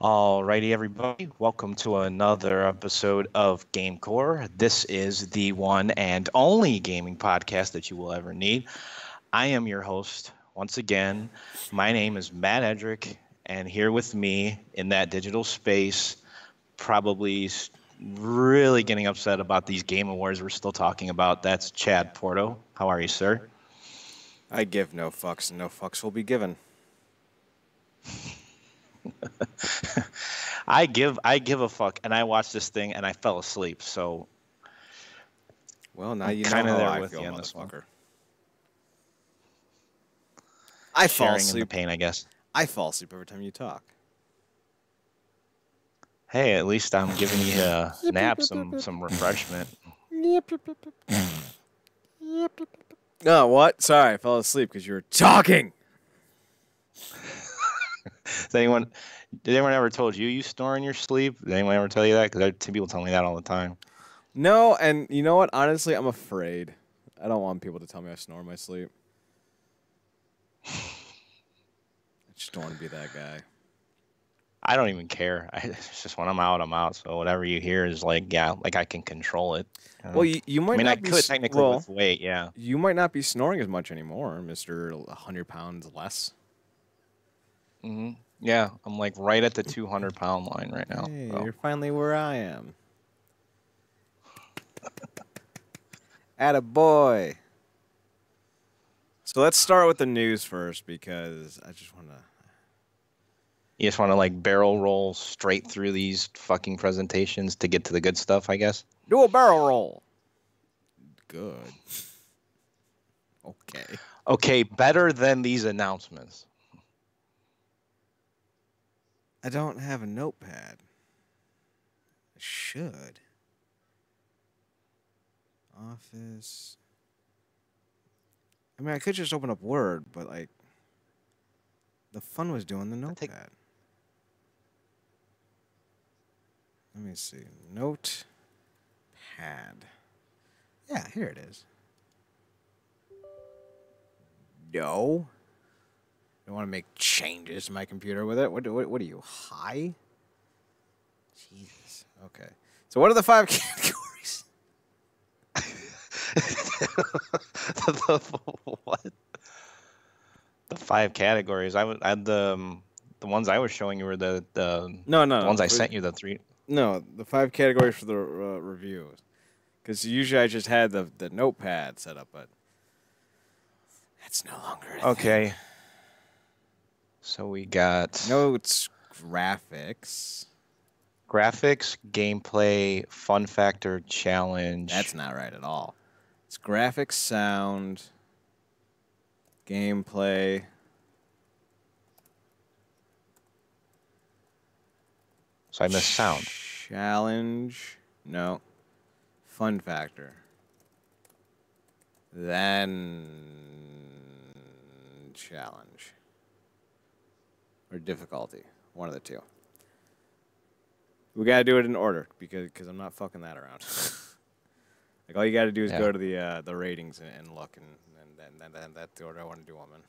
Alrighty, everybody. Welcome to another episode of GameCorp. This is the one and only gaming podcast that you will ever need. I am your host once again. My name is Matt Edrick, and here with me in that digital space, probably really getting upset about these game awards we're still talking about. That's Chad Porto. How are you, sir? I give no fucks, and no fucks will be given. I give a fuck, and I watched this thing and I fell asleep. So, well, now you know kind of how there I with feel, you on this one. motherfucker. I fall Sharing in the asleep. pain, I guess. I fall asleep every time you talk. Hey, at least I'm giving you a nap, some refreshment. Oh, what? Sorry, I fell asleep because you were talking. Did anyone ever told you snore in your sleep? Did anyone ever tell you that? Because people tell me that all the time. No, and you know what? Honestly, I'm afraid. I don't want people to tell me I snore in my sleep. I just don't want to be that guy. I don't even care. It's just when I'm out, I'm out. So whatever you hear is like, yeah, like I can control it. You know? Well, you might. I mean, not I be could technically with weight, yeah. You might not be snoring as much anymore, Mr. 100 pounds less. Mm-hmm. Yeah, I'm like right at the 200-pound line right now. Hey, so. You're finally where I am. Attaboy. So let's start with the news first because I just want to... You just want to like barrel roll straight through these fucking presentations to get to the good stuff, I guess? Do a barrel roll. Good. Okay. Okay, better than these announcements. I don't have a notepad. I should. Office. I mean, I could just open up Word, but like, the fun was doing the notepad. Let me see. Notepad. Yeah, here it is. No. I want to make changes to my computer with it. What are you, high? Jesus. Okay. So what are the 5 categories? What? The 5 categories. I had the ones I was showing you were the ones I sent you, the 3. No, the 5 categories for the reviews. Because usually I just had the notepad set up, but that's no longer a thing. So we got notes, graphics, gameplay, fun factor, challenge. That's not right at all. It's graphics, sound, gameplay. So I missed sound. Challenge. No. Fun factor. Then challenge. Or difficulty. One of the two. We gotta do it in order because I'm not fucking that around. Like all you gotta do is go to the ratings and look, and then that's the order I want to do them in.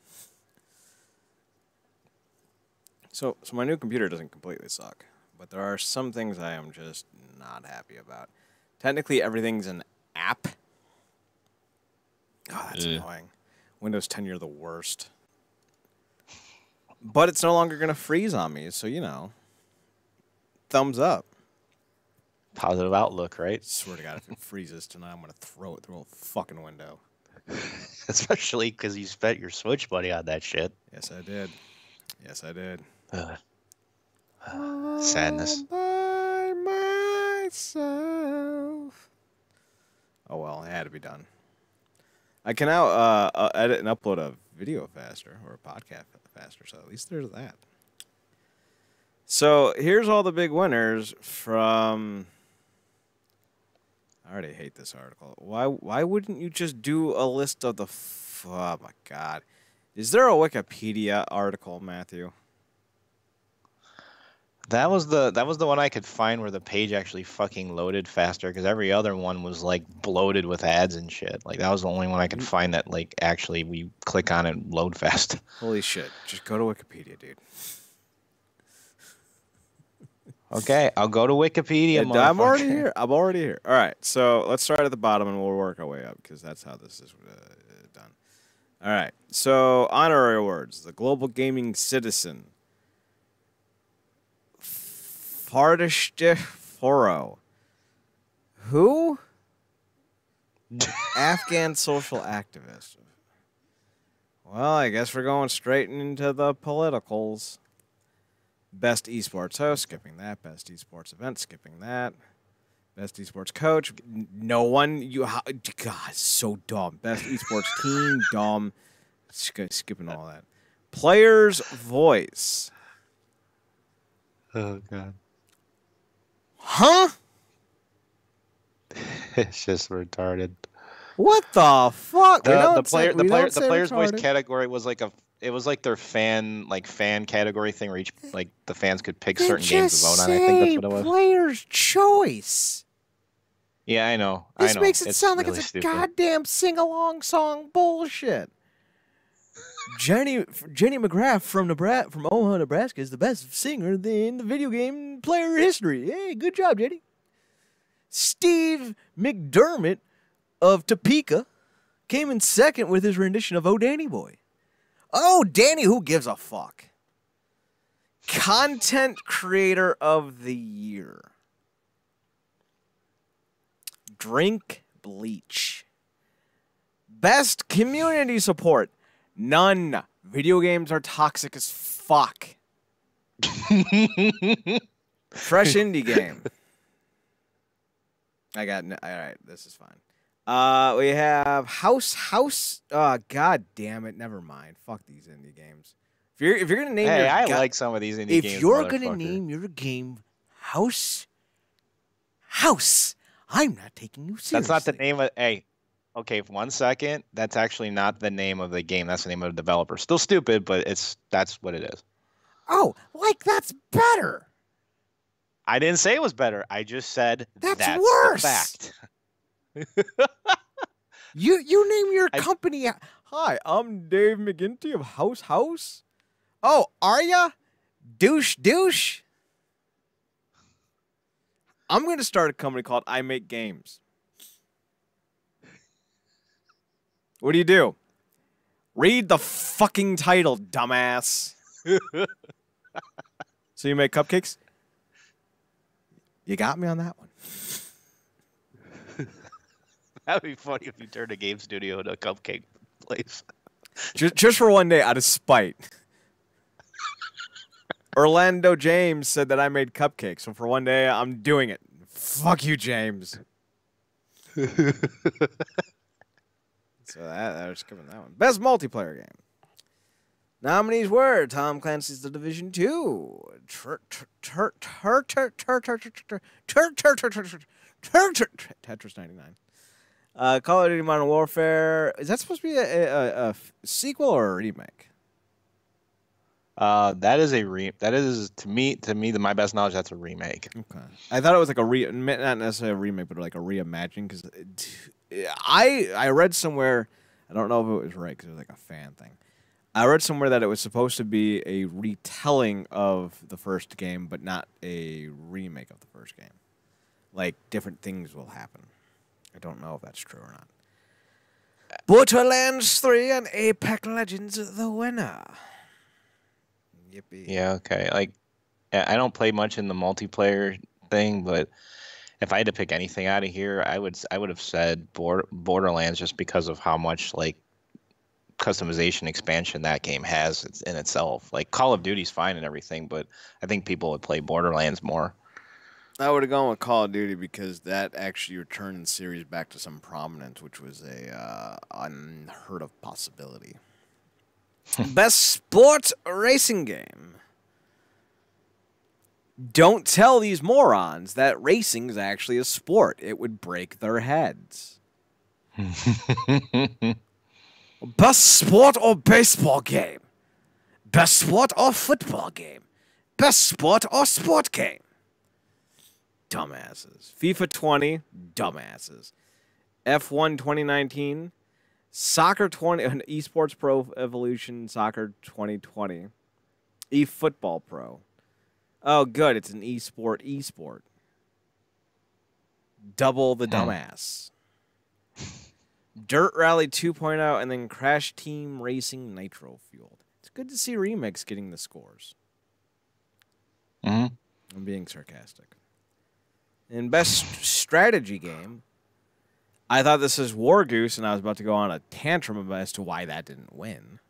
So my new computer doesn't completely suck, but there are some things I am just not happy about. Technically, everything's an app. Oh, that's annoying. Windows 10, you're the worst. But it's no longer going to freeze on me, so, you know, thumbs up. Positive outlook, right? I swear to God, if it freezes tonight, I'm going to throw it through a fucking window. Especially because you spent your Switch money on that shit. Yes, I did. Yes, I did. Sadness. By myself. Oh, well, it had to be done. I can now edit and upload a video faster, or a podcast faster, so at least there's that. So here's all the big winners from... I already hate this article. Why wouldn't you just do a list of the... oh, my God. Is there a Wikipedia article, Matthew? That was the one I could find where the page actually fucking loaded faster, because every other one was like bloated with ads and shit. Like that was the only one I could find that like actually we click on it and load fast. Holy shit. Just go to Wikipedia, dude. Okay, I'll go to Wikipedia. I'm already here. I'm already here. All right, so let's start at the bottom and we'll work our way up because that's how this is done. All right, so honorary awards: the Global Gaming Citizen, Fardishte Foro. Who? Afghan social activist. Well, I guess we're going straight into the politicals. Best esports host, skipping that. Best esports event, skipping that. Best esports coach, no one. God, so dumb. Best esports team, dumb. Skipping all that. Player's voice. Oh God. Huh? It's just retarded. What the fuck? The player's voice category was like it was like their fan category thing where each the fans could pick certain games to vote on. I think that's what it was. Player's choice. Yeah, I know. This makes it sound like really it's a stupid. goddamn sing-along song bullshit. Jenny McGrath from Omaha, Nebraska is the best singer in the video game player history. Hey, good job, Jenny. Steve McDermott of Topeka came in second with his rendition of Oh Danny Boy. Oh, Danny, who gives a fuck? Content Creator of the Year. Drink bleach. Best community support. None. Video games are toxic as fuck. Fresh indie game. All right, this is fine. We have House. God damn it! Never mind. Fuck these indie games. If you're gonna name, I like some of these indie games. If you're gonna name your game House, I'm not taking you seriously. That's not the name of. Hey, okay, for 1 second. That's actually not the name of the game. That's the name of the developer. Still stupid, but that's what it is. Oh, that's better. I didn't say it was better. I just said that's worse. The fact. You name your company. Hi, I'm Dave McGinty of House. Oh, are ya? Douche. I'm going to start a company called I Make Games. What do? Read the fucking title, dumbass. So you make cupcakes? You got me on that one. That would be funny if you turned a game studio into a cupcake place. Just for one day, out of spite. Orlando James said that I made cupcakes, so for one day, I'm doing it. Fuck you, James. So I was skipping that one. Best multiplayer game. Nominees were Tom Clancy's The Division 2, Tetris 99. Call of Duty Modern Warfare. Is that supposed to be a sequel or a remake? That is to me my best knowledge. That's a remake. Okay, I thought it was like not necessarily a remake, but like a reimagining. Because I read somewhere, I don't know if it was right because it was like a fan thing. I read somewhere that it was supposed to be a retelling of the first game, but not a remake of the first game. Like different things will happen. I don't know if that's true or not. Borderlands 3 and Apex Legends the winner. Yippee. Yeah, okay. I don't play much in the multiplayer thing, but if I had to pick anything out of here, I would have said Borderlands just because of how much customization expansion that game has in itself. Like Call of Duty's fine and everything, but I think people would play Borderlands more. I would have gone with Call of Duty because that actually returned the series back to some prominence, which was a unheard of possibility. Best sports racing game. Don't tell these morons that racing is actually a sport. It would break their heads. Best sport or baseball game. Best sport or football game. Best sport or sport game. Dumbasses. FIFA 20, dumbasses. F1 2019, Soccer 20, Esports Pro Evolution Soccer 2020, eFootball Pro. Oh, good. It's an esport. Double the dumbass. Dirt Rally 2.0 and then Crash Team Racing Nitro Fueled. It's good to see remakes getting the scores. I'm being sarcastic. In best strategy game, I thought this was War Goose, and I was about to go on a tantrum as to why that didn't win.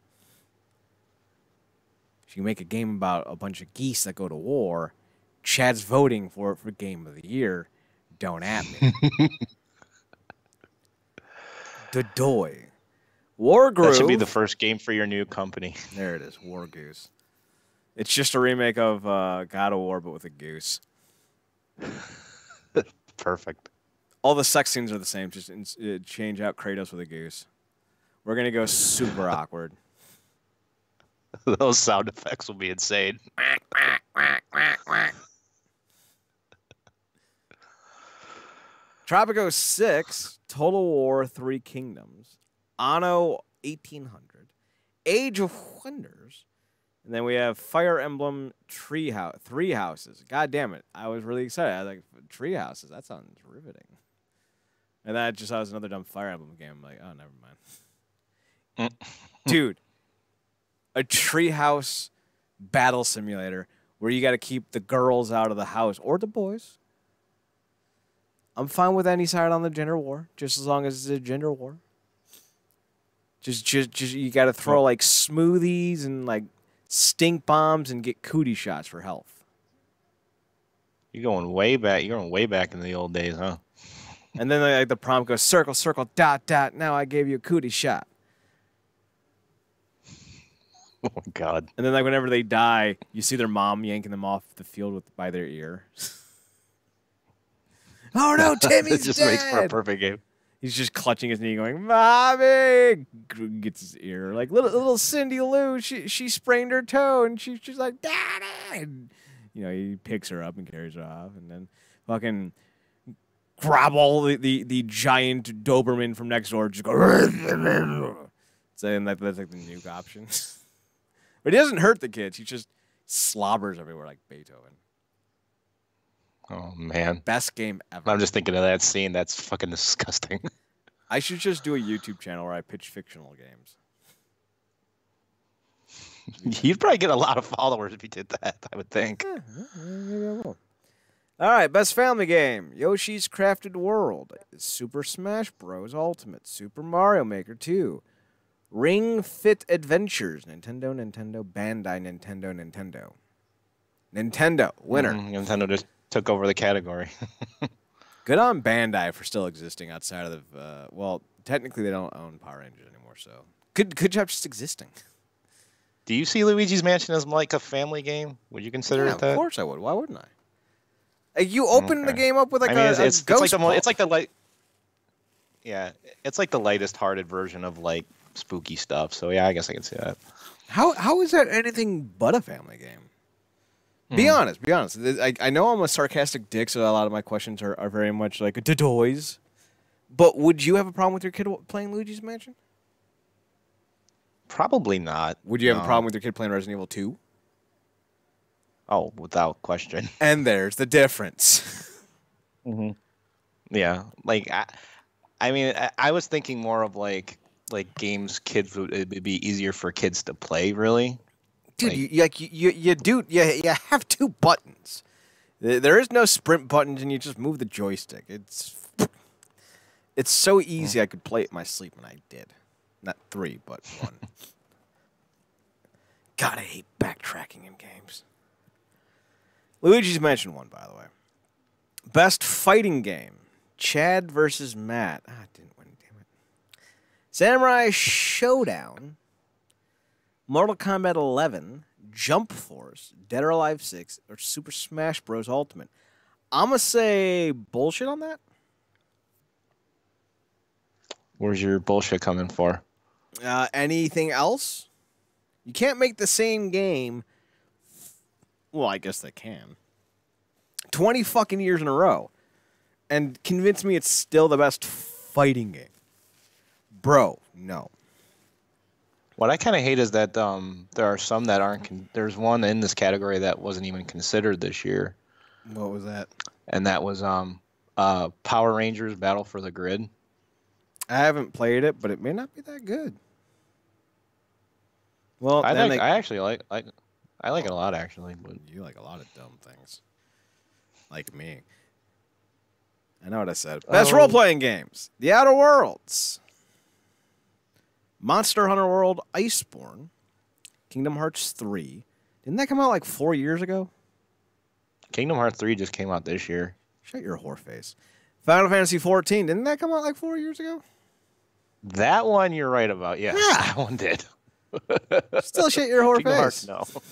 If you make a game about a bunch of geese that go to war, Chad's voting for it for Game of the Year. Don't at me. Dodoy. War Groove. That should be the first game for your new company. There it is, War Goose. It's just a remake of God of War, but with a goose. Perfect. All the sex scenes are the same. Just change out Kratos with a goose. We're going to go super awkward. Those sound effects will be insane. Tropico 6, Total War 3 Kingdoms, Anno 1800, Age of Wonders, and then we have Fire Emblem Three Houses. God damn it. I was really excited. I was like, Tree Houses, that sounds riveting. And that just was another dumb Fire Emblem game. I'm like, oh, never mind. Dude, a treehouse battle simulator where you got to keep the girls out of the house, or the boys. I'm fine with any side on the gender war, just as long as it's a gender war. Just you got to throw like smoothies and like stink bombs and get cootie shots for health. You're going way back. You're going way back in the old days, huh? And then like the prompt goes circle, circle, dot, dot. Now I gave you a cootie shot. Oh my God! And then like whenever they die, you see their mom yanking them off the field by their ear. Oh no, Timmy's it just dead. makes for a perfect game. He's just clutching his knee, going, "Mommy!" Gets his ear like little Cindy Lou. She sprained her toe, and she's like, "Daddy!" And, he picks her up and carries her off, and then fucking grab all the giant Doberman from next door, just go. Saying that's like the nuke option. But he doesn't hurt the kids. He just slobbers everywhere like Beethoven. Oh, man. Best game ever. I'm just thinking of that scene. That's fucking disgusting. I should just do a YouTube channel where I pitch fictional games. You'd probably get a lot of followers if you did that, I would think. Yeah, maybe I will. All right, best family game. Yoshi's Crafted World. Super Smash Bros. Ultimate. Super Mario Maker 2. Ring Fit Adventures. Nintendo, Bandai, Nintendo. Nintendo, winner. Nintendo just took over the category. Good on Bandai for still existing outside of the... well, technically they don't own Power Rangers anymore, so... Good job just existing. Do you see Luigi's Mansion as like a family game? Would you consider it that? Of course I would. Why wouldn't I? You open the game up with like it's ghost like the light... Yeah, it's like the lightest-hearted version of like spooky stuff. So yeah, I guess I can see that. How is that anything but a family game? Be honest. I know I'm a sarcastic dick, so a lot of my questions are very much like toys. But would you have a problem with your kid playing Luigi's Mansion? Probably not. Would you have a problem with your kid playing Resident Evil 2? Oh, without question. And there's the difference. Yeah, like I mean, I was thinking more of like games kids it'd be easier for kids to play, really. Dude, you have two buttons. There is no sprint buttons, and you just move the joystick. It's so easy. I could play it in my sleep, and I did. Not 3, but 1. God, I hate backtracking in games. Luigi's Mansion 1, by the way. Best fighting game. Chad versus Matt. I didn't win, damn it. Samurai Showdown. Mortal Kombat 11, Jump Force, Dead or Alive 6, or Super Smash Bros. Ultimate. I'm going to say bullshit on that. Where's your bullshit coming for? Anything else? You can't make the same game. Well, I guess they can. 20 fucking years in a row. And convince me it's still the best fighting game. Bro, no. What I kind of hate is that there are some that aren't. There's one in this category that wasn't even considered this year. What was that? And that was Power Rangers Battle for the Grid. I haven't played it, but it may not be that good. Well, I actually like it a lot, actually. But you like a lot of dumb things, like me. I know what I said. Best role-playing games: The Outer Worlds, Monster Hunter World: Iceborne, Kingdom Hearts 3. Didn't that come out like 4 years ago? Kingdom Hearts 3 just came out this year. Shut your whore face. Final Fantasy 14. Didn't that come out like 4 years ago? That one you're right about. Yes, Yeah. That one did. Still shut your whore Kingdom face. Hearts, no.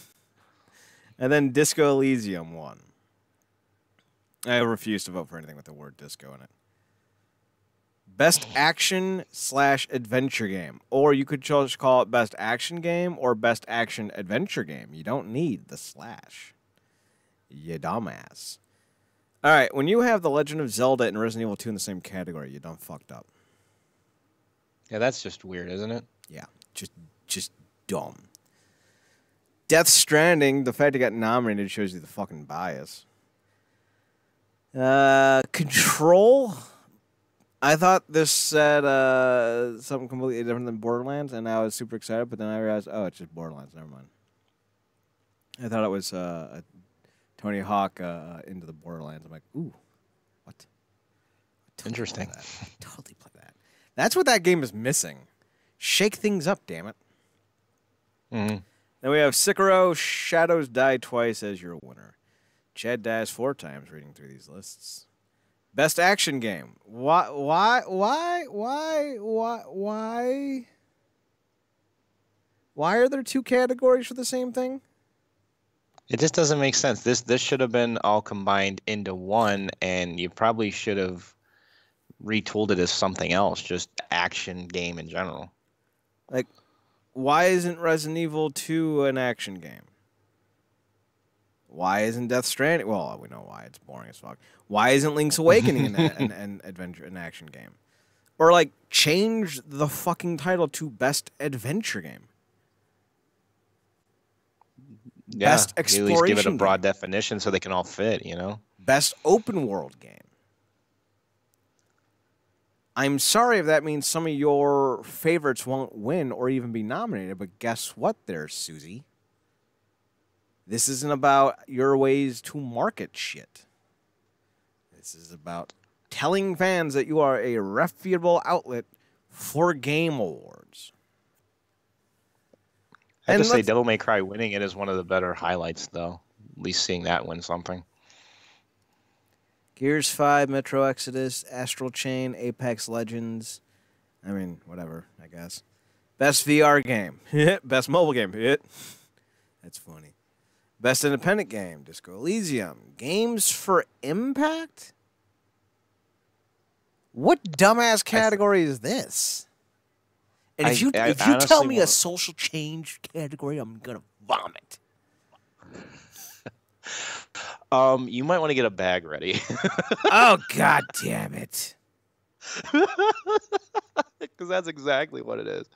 And then Disco Elysium won. I refuse to vote for anything with the word disco in it. Best action/adventure game. Or you could just call it best action game or best action adventure game. You don't need the slash. You dumbass. All right, when you have The Legend of Zelda and Resident Evil 2 in the same category, you done fucked up. Yeah, that's just weird, isn't it? Yeah, just dumb. Death Stranding, the fact it got nominated shows you the fucking bias. Control. I thought this said something completely different than Borderlands, and I was super excited, but then I realized, oh, it's just Borderlands. Never mind. I thought it was a Tony Hawk into the Borderlands. I'm like, ooh, what? Interesting. Totally play that. That's what that game is missing. Shake things up, damn it. Mm-hmm. Then we have Sekiro: Shadows Die Twice as your winner. Chad dies 4 times reading through these lists. Best action game. Why? Why are there 2 categories for the same thing? It just doesn't make sense. This should have been all combined into one, and you probably should have retooled it as something else, just action game in general. Like, why isn't Resident Evil 2 an action game? Why isn't Death Stranding? Well, we know why. It's boring as fuck. Why isn't Link's Awakening an adventure, an action game? Or, like, change the fucking title to Best Adventure Game. Yeah, Best Exploration at least give it a broad game. definition so they can all fit, you know? Best Open World Game. I'm sorry if that means some of your favorites won't win or even be nominated, but guess what there, Susie? This isn't about your ways to market shit. This is about telling fans that you are a reputable outlet for game awards. I have to say, Devil May Cry winning it is one of the better highlights, though. At least seeing that win something. Gears 5, Metro Exodus, Astral Chain, Apex Legends. I mean, whatever, I guess. Best VR game. Best mobile game. That's funny. Best independent game. Disco Elysium. Games for Impact? What dumbass category is this? And if you tell me a social change category, I'm going to vomit. You might want to get a bag ready. Oh, God damn it. Because that's exactly what it is.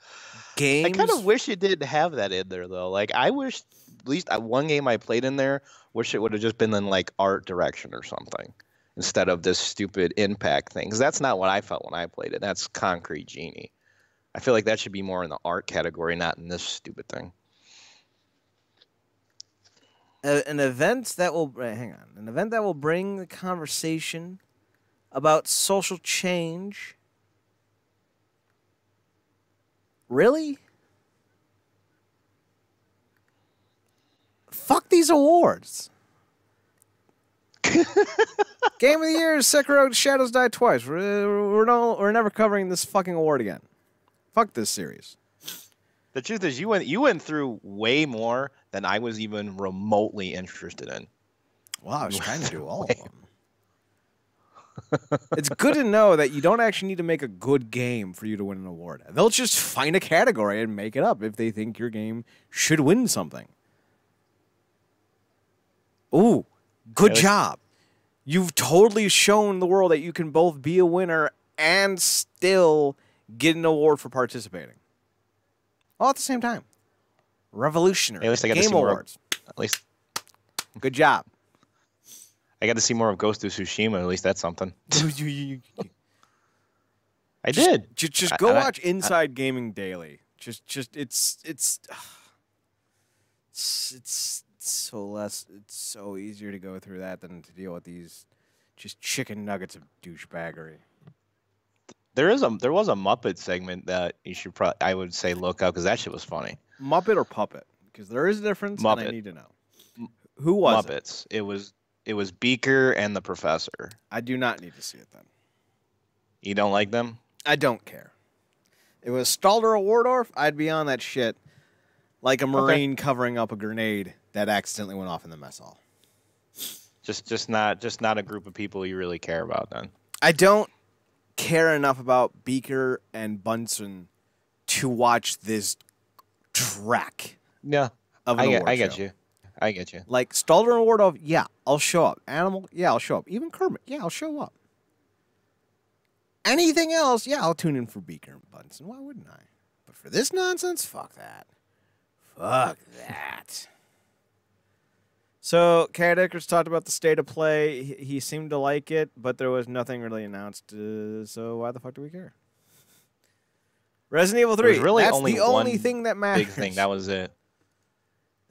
Games? I kind of wish it didn't have that in there, though. Like, I wish, at least one game I played in there, wish it would have just been in, like, art direction or something. Instead of this stupid impact thing. Because that's not what I felt when I played it. That's Concrete Genie. I feel like that should be more in the art category, not in this stupid thing. An event that will an event that will bring the conversation about social change. Really? Fuck these awards. Game of the Year is Sekiro: Shadows Die Twice. We're never covering this fucking award again. Fuck this series. The truth is, you went through way more than I was even remotely interested in. Well, I was trying to do all of them. It's good to know that you don't actually need to make a good game for you to win an award. They'll just find a category and make it up if they think your game should win something. Ooh, good job. You've totally shown the world that you can both be a winner and still get an award for participating. all at the same time. Revolutionary. At least I got to Game see more. Awards. At least Good job. I got to see more of Ghost of Tsushima. At least that's something. I just, did. Just go watch Inside Gaming Daily. It's so easier to go through that than to deal with these just chicken nuggets of douchebaggery. There was a Muppet segment that you should probably, I would say, look up because that shit was funny. Muppet or puppet? Because there is a difference, Muppet. and I need to know. Who was Muppets? It was Beaker and the Professor. I do not need to see it then. You don't like them? I don't care. If it was Stalder or Wardorf, I'd be on that shit like a Marine covering up a grenade that accidentally went off in the mess hall. Just not a group of people you really care about then. I don't care enough about Beaker and Bunsen to watch this track. Yeah, of an award show. I get you. Like Stalder and Wardorf, yeah, I'll show up. Animal, yeah, I'll show up. Even Kermit, yeah, I'll show up. Anything else, yeah, I'll tune in for Beaker and Bunsen. Why wouldn't I? But for this nonsense, fuck that. Fuck that. So, Cat Eckers talked about the state of play. He seemed to like it, but there was nothing really announced. So why the fuck do we care? Resident Evil 3. Really that's only the only thing that matters. Big thing. That was it.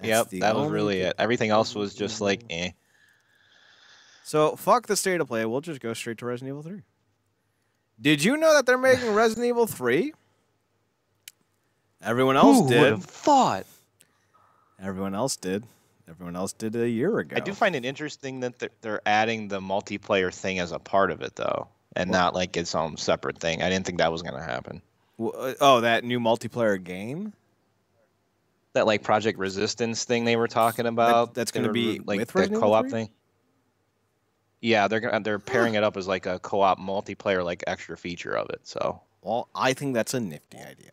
Yep, that was really it. Everything else was just like, eh. So, fuck the state of play. We'll just go straight to Resident Evil 3. Did you know that they're making Resident Evil 3? Everyone else did. Who would have thought? Everyone else did. Everyone else did a year ago. I do find it interesting that they're adding the multiplayer thing as a part of it, though, and not like its own separate thing. I didn't think that was going to happen. Oh, that new multiplayer game? That like Project Resistance thing they were talking about. That's going to be like with that co-op thing. Yeah, they're pairing it up as like a co-op multiplayer like extra feature of it. So, well, I think that's a nifty idea.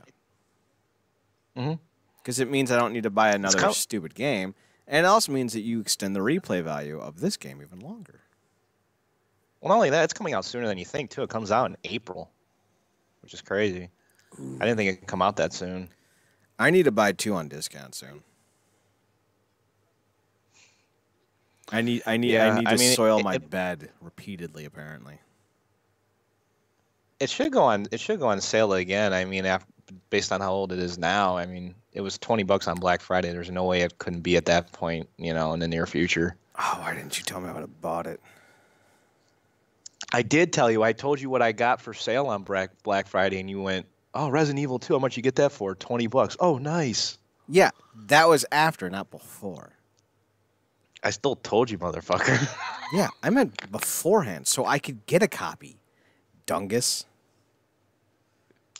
Mm-hmm. Because it means I don't need to buy another stupid game, and it also means that you extend the replay value of this game even longer. Well, not only that, it's coming out sooner than you think too. It comes out in April, which is crazy. Ooh. I didn't think it could come out that soon. I need to buy 2 on discount soon. I need to soil my bed repeatedly. Apparently, it should go on sale again. I mean, based on how old it is now, I mean, it was $20 on Black Friday. There's no way it couldn't be at that point, in the near future. Oh, why didn't you tell me I would have bought it? I did tell you. I told you what I got for sale on Black Friday, and you went, "Oh, Resident Evil 2. How much you get that for? $20. Oh, nice." Yeah, that was after, not before. I still told you, motherfucker. Yeah, I meant beforehand, so I could get a copy. Dungus.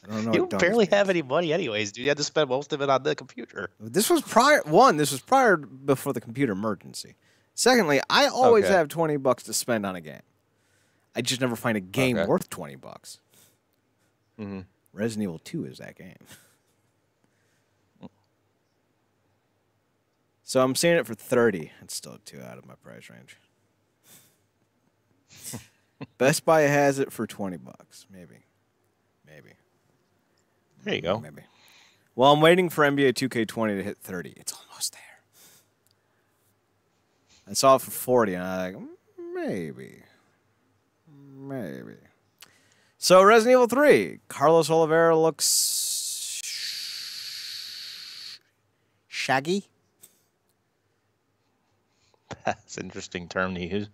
I don't know. You barely have any money anyways, dude. You had to spend most of it on the computer. This was prior before the computer emergency. Secondly, I always have $20 to spend on a game. I just never find a game worth $20. Mm-hmm. Resident Evil 2 is that game. So I'm seeing it for $30. It's still too out of my price range. Best Buy has it for $20. Maybe. There you go. Maybe. Well, I'm waiting for NBA 2K20 to hit 30. It's almost there. I saw it for 40, and I'm like, maybe. So Resident Evil 3. Carlos Oliveira looks shaggy. That's an interesting term to use.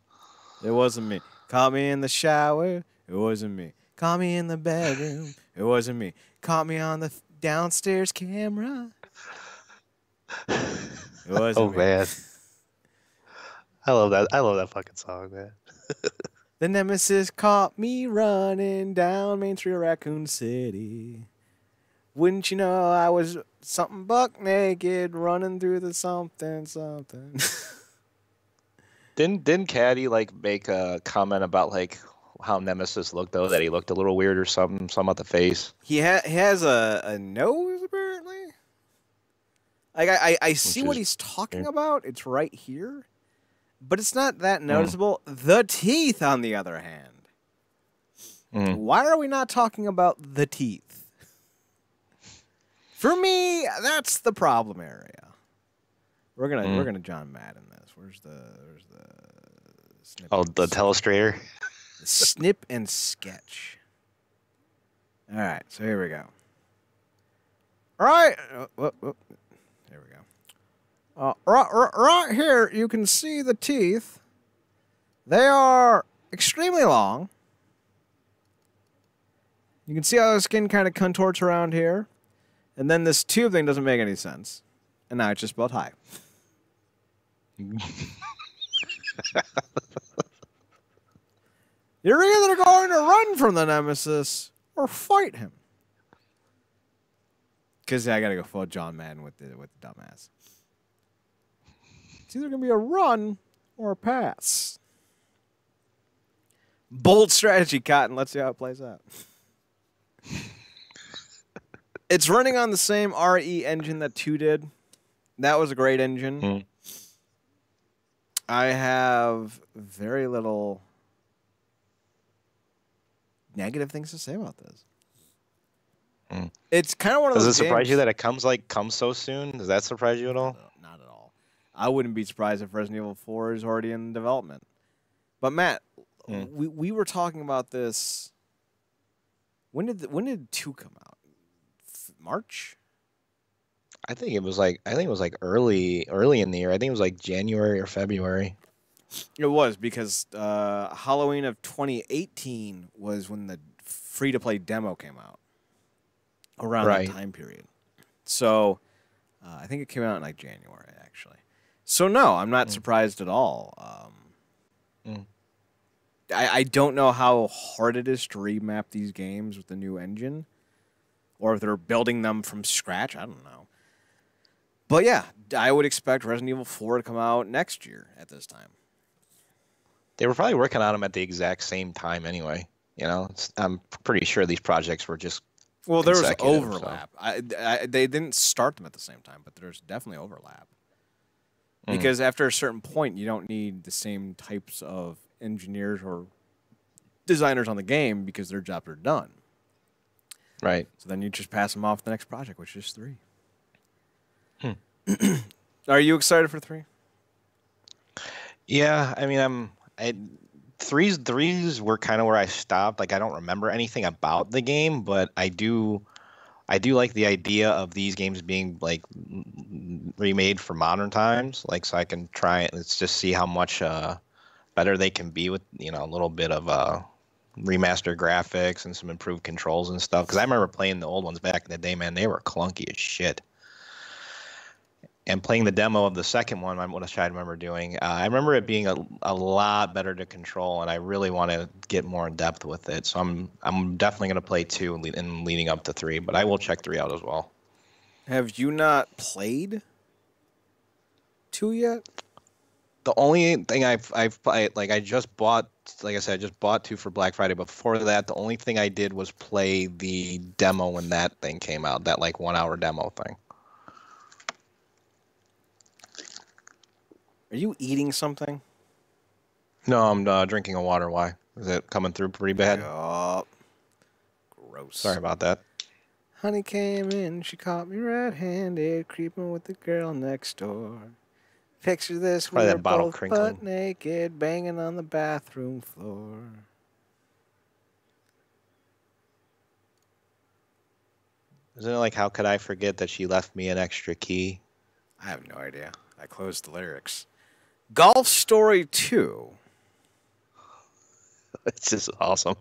It wasn't me. Caught me in the shower. It wasn't me. Caught me in the bedroom. It wasn't me. Caught me on the downstairs camera. It wasn't me. Man. I love that fucking song, man. The nemesis caught me running down Main Street of Raccoon City. Wouldn't you know I was something buck naked running through the something. Didn't Caddy make a comment about how Nemesis looked though, that he looked a little weird or something about the face? He has a nose apparently. I see what he's talking about. It's right here, but it's not that noticeable. The teeth, on the other hand, why are we not talking about the teeth? For me, that's the problem area. We're gonna John Madden this. Where's the snip? Oh, the telestrator. The snip and sketch. All right, so here we go. All right, here we go. Right here, you can see the teeth. They are extremely long. You can see how the skin kind of contorts around here. And then this tube thing doesn't make any sense. And now it's just spelled high. You're either going to run from the nemesis or fight him. Because I got to go full John Madden with the dumbass. It's either going to be a run or a pass. Bold strategy, Cotton. Let's see how it plays out. It's running on the same RE engine that 2 did. That was a great engine. I have very little negative things to say about this. It's kind of one of those Does it surprise games. you that it comes so soon? Does that surprise you at all? Not at all. I wouldn't be surprised if Resident Evil 4 is already in development. But Matt, we were talking about this. When did 2 come out? March? I think it was like early in the year. I think it was like January or February. It was because Halloween of 2018 was when the free-to-play demo came out. Around that time period. So I think it came out in like January, actually. So no, I'm not surprised at all. I don't know how hard it is to remap these games with the new engine. Or if they're building them from scratch, I don't know. But yeah, I would expect Resident Evil 4 to come out next year at this time. They were probably working on them at the exact same time anyway. You know, I'm pretty sure these projects were just well, there was overlap. So. They didn't start them at the same time, but there's definitely overlap. Because after a certain point, you don't need the same types of engineers or designers on the game because their jobs are done. Right. So then you just pass them off to the next project, which is 3. Are you excited for 3? Yeah, I mean, threes were kind of where I stopped. Like I don't remember anything about the game, but I do like the idea of these games being like remade for modern times. Like so I can try it. Let's just see how much better they can be with a little bit of remastered graphics and some improved controls and stuff. Because I remember playing the old ones back in the day, man. They were clunky as shit. And playing the demo of the second one, what I remember doing, I remember it being a lot better to control, and I really want to get more in depth with it. So I'm definitely going to play 2 and leading up to 3, but I will check 3 out as well. Have you not played 2 yet? The only thing I've played, like I just bought, like I said, I just bought 2 for Black Friday. But before that, the only thing I did was play the demo when that thing came out, that like 1-hour demo thing. Are you eating something? No, I'm drinking a water. Why? Is it coming through pretty bad? Oh, gross. Sorry about that. Honey came in, she caught me red-handed, creeping with the girl next door. Picture this, we were both butt naked, banging on the bathroom floor. Isn't it like, how could I forget that she left me an extra key? I have no idea. I closed the lyrics. Golf Story 2. It's just awesome.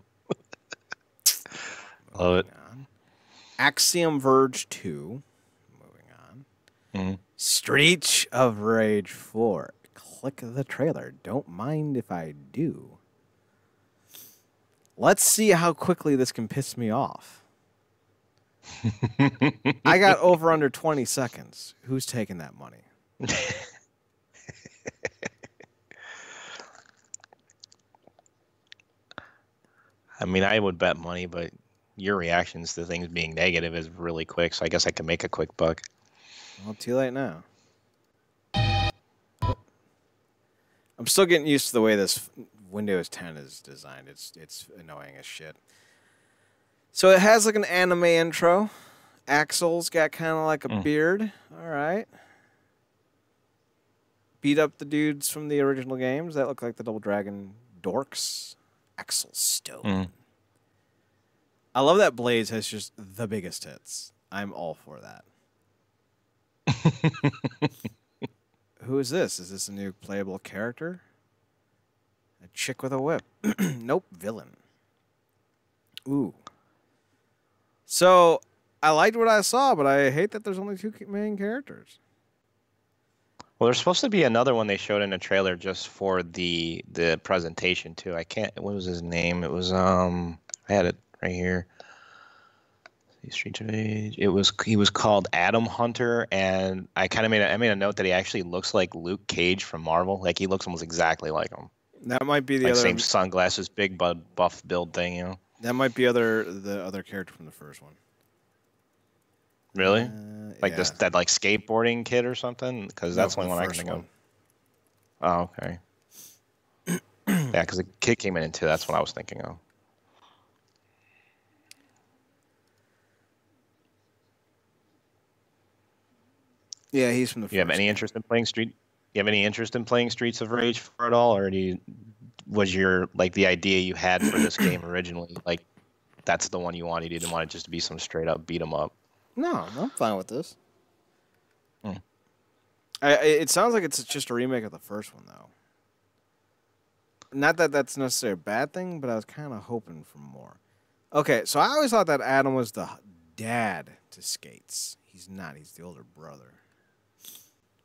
Love it. Axiom Verge 2. Moving on. Streets of Rage 4. Click the trailer. Don't mind if I do. Let's see how quickly this can piss me off. I got over under 20 seconds. Who's taking that money? I mean, I would bet money, but your reactions to things being negative is really quick, so I guess I can make a quick buck. Well, too late now. I'm still getting used to the way this Windows 10 is designed. It's annoying as shit. So it has like an anime intro, Axel's got kind of like a beard. All right. Beat up the dudes from the original games that look like the Double Dragon dorks. Axel Stone. I love that Blaze has just the biggest hits. I'm all for that. Who is this? Is this a new playable character? A chick with a whip. Nope, villain. Ooh. So, I liked what I saw, but I hate that there's only 2 main characters. Well, there's supposed to be another one they showed in a trailer just for the presentation too. I can't. What was his name? It was I had it right here. Streets of Rage. He was called Adam Hunter, and I kind of made a note that he actually looks like Luke Cage from Marvel. Like he looks almost exactly like him. That might be the like other same sunglasses, big buff build thing, you know. That might be the other character from the first one. Really? Like yeah. that like skateboarding kid or something? Because that's the only one I can think of. Oh, okay. Yeah, because the kid came in too. That's what I was thinking of. Yeah, he's from the first. You have any interest in playing Streets of Rage for it all, or was your like the idea you had for this game originally like that's the one you wanted? You didn't want it just to be some straight up beat 'em up. No, I'm fine with this. It sounds like it's just a remake of the first one, though. Not that that's necessarily a bad thing, but I was kind of hoping for more. Okay, so I always thought that Adam was the dad to Skates. He's not. He's the older brother.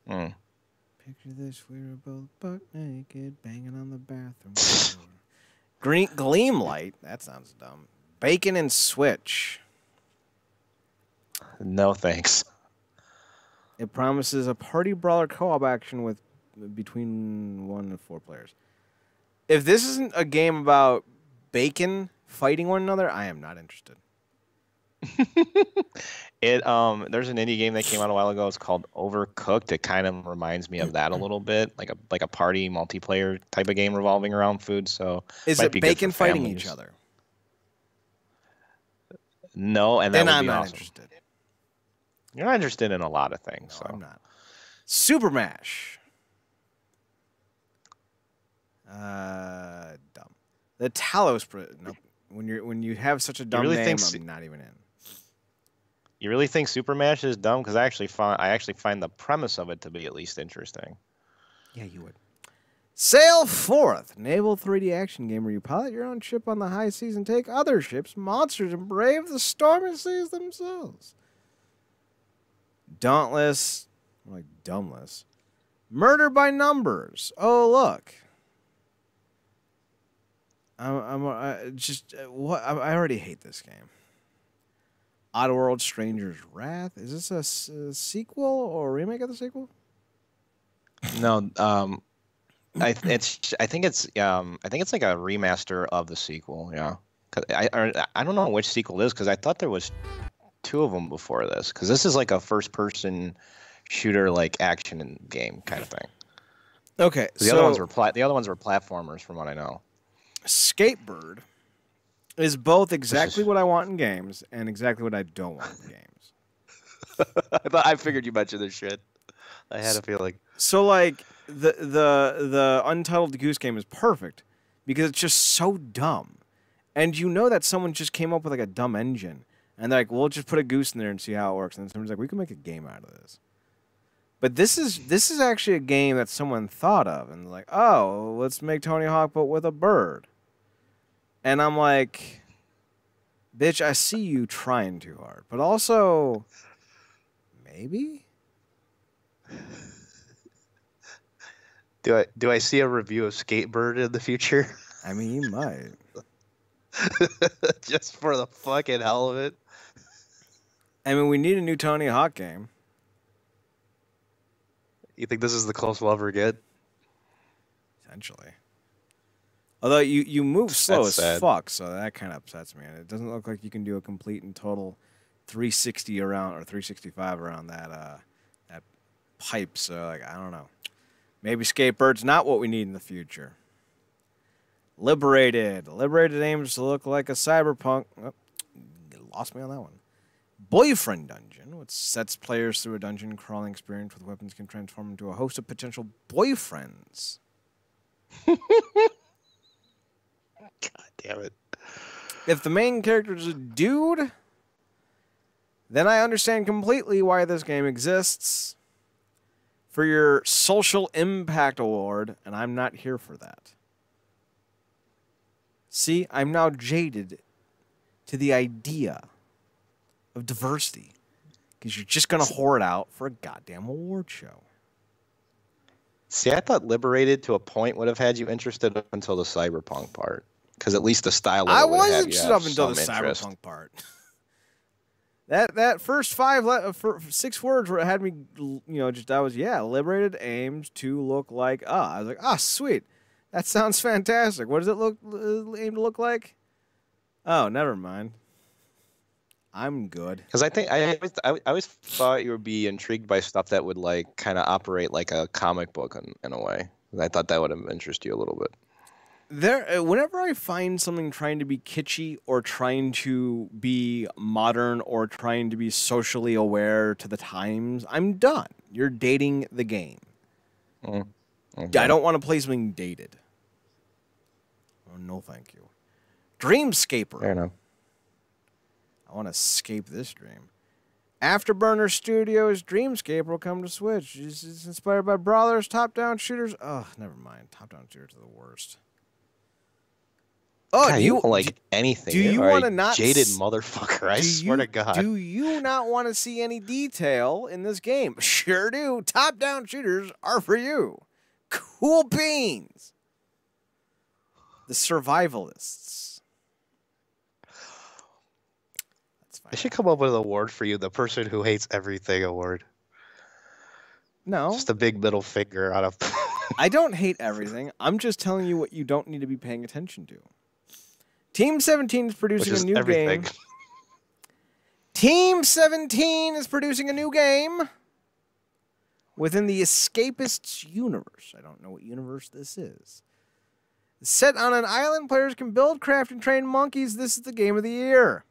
Picture this, we were both buck naked, banging on the bathroom floor. Green Gleam Light? That sounds dumb. Bacon and Switch. No, thanks. It promises a party brawler co-op action with between 1 and 4 players. If this isn't a game about bacon fighting one another, I am not interested. There's an indie game that came out a while ago. It's called Overcooked. It kind of reminds me of that a little bit, like a party multiplayer type of game revolving around food. So is it bacon fighting each other? No, and that then would I'm be not awesome. interested. You're not interested in a lot of things. No, so. I'm not. Super Mash. Dumb. The Talos. Nope. When you have such a dumb really name, I'm not even in. You really think Super Mash is dumb? Because I actually find the premise of it to be at least interesting. Yeah, you would. Sail Forth, naval 3D action game where you pilot your own ship on the high seas and take other ships, monsters, and brave the stormy seas themselves. Dauntless, like Dumbless. Murder by Numbers. Oh, look. I already hate this game. Oddworld Stranger's Wrath. Is this a sequel or a remake of the sequel? No, I think it's like a remaster of the sequel. Yeah, I don't know which sequel it is because I thought there was 2 of them before this. Because this is like a first-person shooter, like action game kind of thing. Okay, the other ones were platformers, from what I know. Skatebird is both exactly what I want in games and exactly what I don't want in games. I figured you mentioned this shit. I had a feeling. So like the Untitled Goose Game is perfect because it's just so dumb, and you know that someone just came up with like a dumb engine, and they're like, "We'll just put a goose in there and see how it works." And then someone's like, "We can make a game out of this." But this is actually a game that someone thought of, and like, "Oh, let's make Tony Hawk but with a bird." And I'm like, "Bitch, I see you trying too hard, but also maybe." Do I see a review of Skatebird in the future? I mean, you might. Just for the fucking hell of it. I mean, we need a new Tony Hawk game. You think this is the closest we'll ever get? Essentially. Although you move slow as sad. fuck, so that kind of upsets me. And it doesn't look like you can do a complete and total 360 around or 365 around that pipe. So like, I don't know. Maybe Skatebird's not what we need in the future. Liberated aims to look like a cyberpunk. Oh, you lost me on that one. Boyfriend Dungeon, which sets players through a dungeon crawling experience with weapons can transform into a host of potential boyfriends. God damn it. If the main character is a dude, then I understand completely why this game exists. For your social impact award, and I'm not here for that. See, I'm now jaded to the idea of diversity because you're just going to whore it out for a goddamn award show. See, I thought Liberated to a point would have had you interested up until the cyberpunk part, because at least the style of it would have you interested have up until the some interest. cyberpunk part. That first 6 words where it had me, Liberated aims to look like, I was like, sweet. That sounds fantastic. What does it aim to look like? Oh, never mind. I'm good. Because I always thought you would be intrigued by stuff that would like kind of operate like a comic book in a way. I thought that would have interested you a little bit. Whenever I find something trying to be kitschy or trying to be modern or trying to be socially aware to the times, I'm done. You're dating the game. Okay. I don't want to play something dated. Oh, no, thank you. Dreamscaper. Fair enough. I want to escape this dream. Afterburner Studios' Dreamscaper will come to Switch. It's inspired by brawlers, top-down shooters. Oh, never mind. Top-down shooters are the worst. Oh, God, you don't like anything. Do you want to not jaded motherfucker? I swear to God. Do you not want to see any detail in this game? Sure do. Top-down shooters are for you. Cool beans. The survivalists. That's fine. I should come up with an award for you, the person who hates everything award. No. Just a big middle finger out of. I don't hate everything. I'm just telling you what you don't need to be paying attention to. Team 17 is producing a new game. Team 17 is producing a new game within the Escapists universe. I don't know what universe this is. Set on an island, players can build, craft, and train monkeys. This is the game of the year.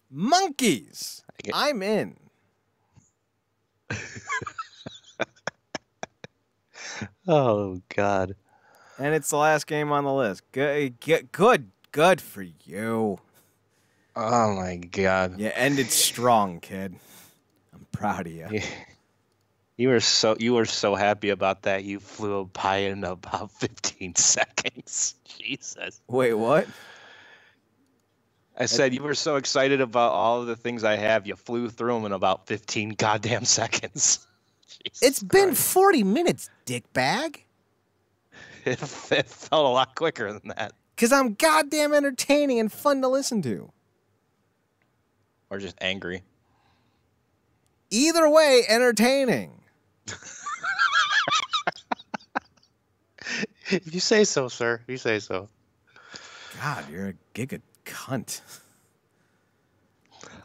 Monkeys! I'm in. Oh, God. And it's the last game on the list. Good for you. Oh, my God. You ended strong, kid. I'm proud of you. Yeah. You were so happy about that. You flew by in about 15 seconds. Jesus. Wait, what? I said you were so excited about all of the things I have. You flew through them in about 15 goddamn seconds. Jesus it's been Christ. 40 minutes, dickbag. It felt a lot quicker than that. Because I'm goddamn entertaining and fun to listen to. Or just angry. Either way, entertaining. If you say so, sir. If you say so. God, you're a giga cunt.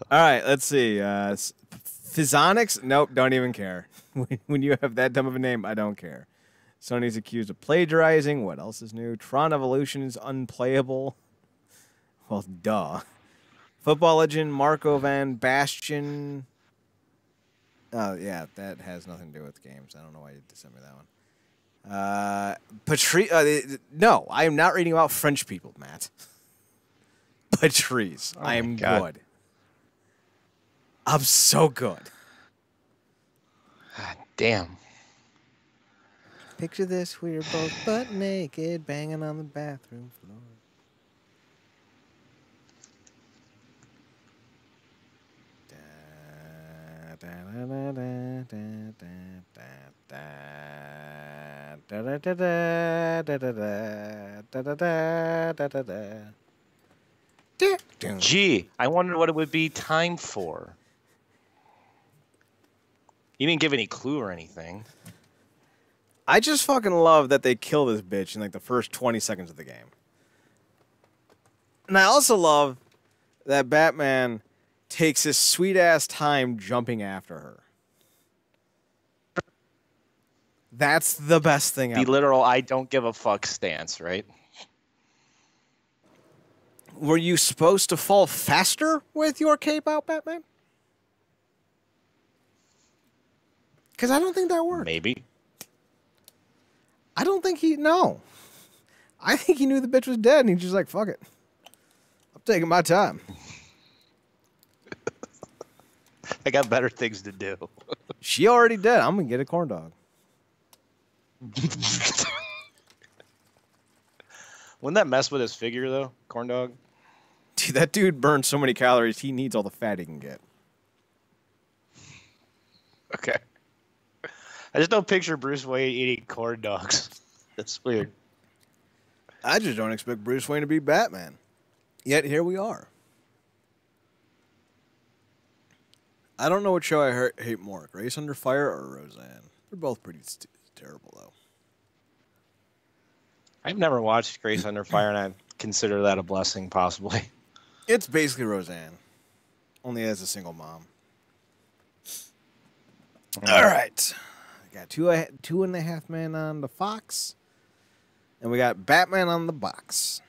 All right, let's see. Physonics? Nope, don't even care. When you have that dumb of a name, I don't care. Sony's accused of plagiarizing. What else is new? Tron Evolution is unplayable. Well, duh. Football legend Marco Van Bastian. Oh, yeah, that has nothing to do with games. I don't know why you sent me that one. No, I am not reading about French people, Matt. Patrice. I am good. I'm so good. God damn. Picture this, we're both butt naked, banging on the bathroom floor. Gee, I wonder what it would be time for. You didn't give any clue or anything. I just fucking love that they kill this bitch in like the first 20 seconds of the game. And I also love that Batman takes his sweet-ass time jumping after her. That's the best thing ever. The literal I don't give a fuck stance, right? Were you supposed to fall faster with your cape out, Batman? Because I don't think that worked. Maybe. I don't think no. I think he knew the bitch was dead, and he's just like, fuck it. I'm taking my time. I got better things to do. She already dead. I'm going to get a corn dog. Wouldn't that mess with his figure, though? Corn dog? Dude, that dude burns so many calories, he needs all the fat he can get. Okay. I just don't picture Bruce Wayne eating corn dogs. That's weird. I just don't expect Bruce Wayne to be Batman. Yet here we are. I don't know what show I hate more, Grace Under Fire or Roseanne. They're both pretty terrible, though. I've never watched Grace Under Fire, and I consider that a blessing, possibly. It's basically Roseanne, only as a single mom. All right. We got two and a half men on the Fox, and we got Batman on the box.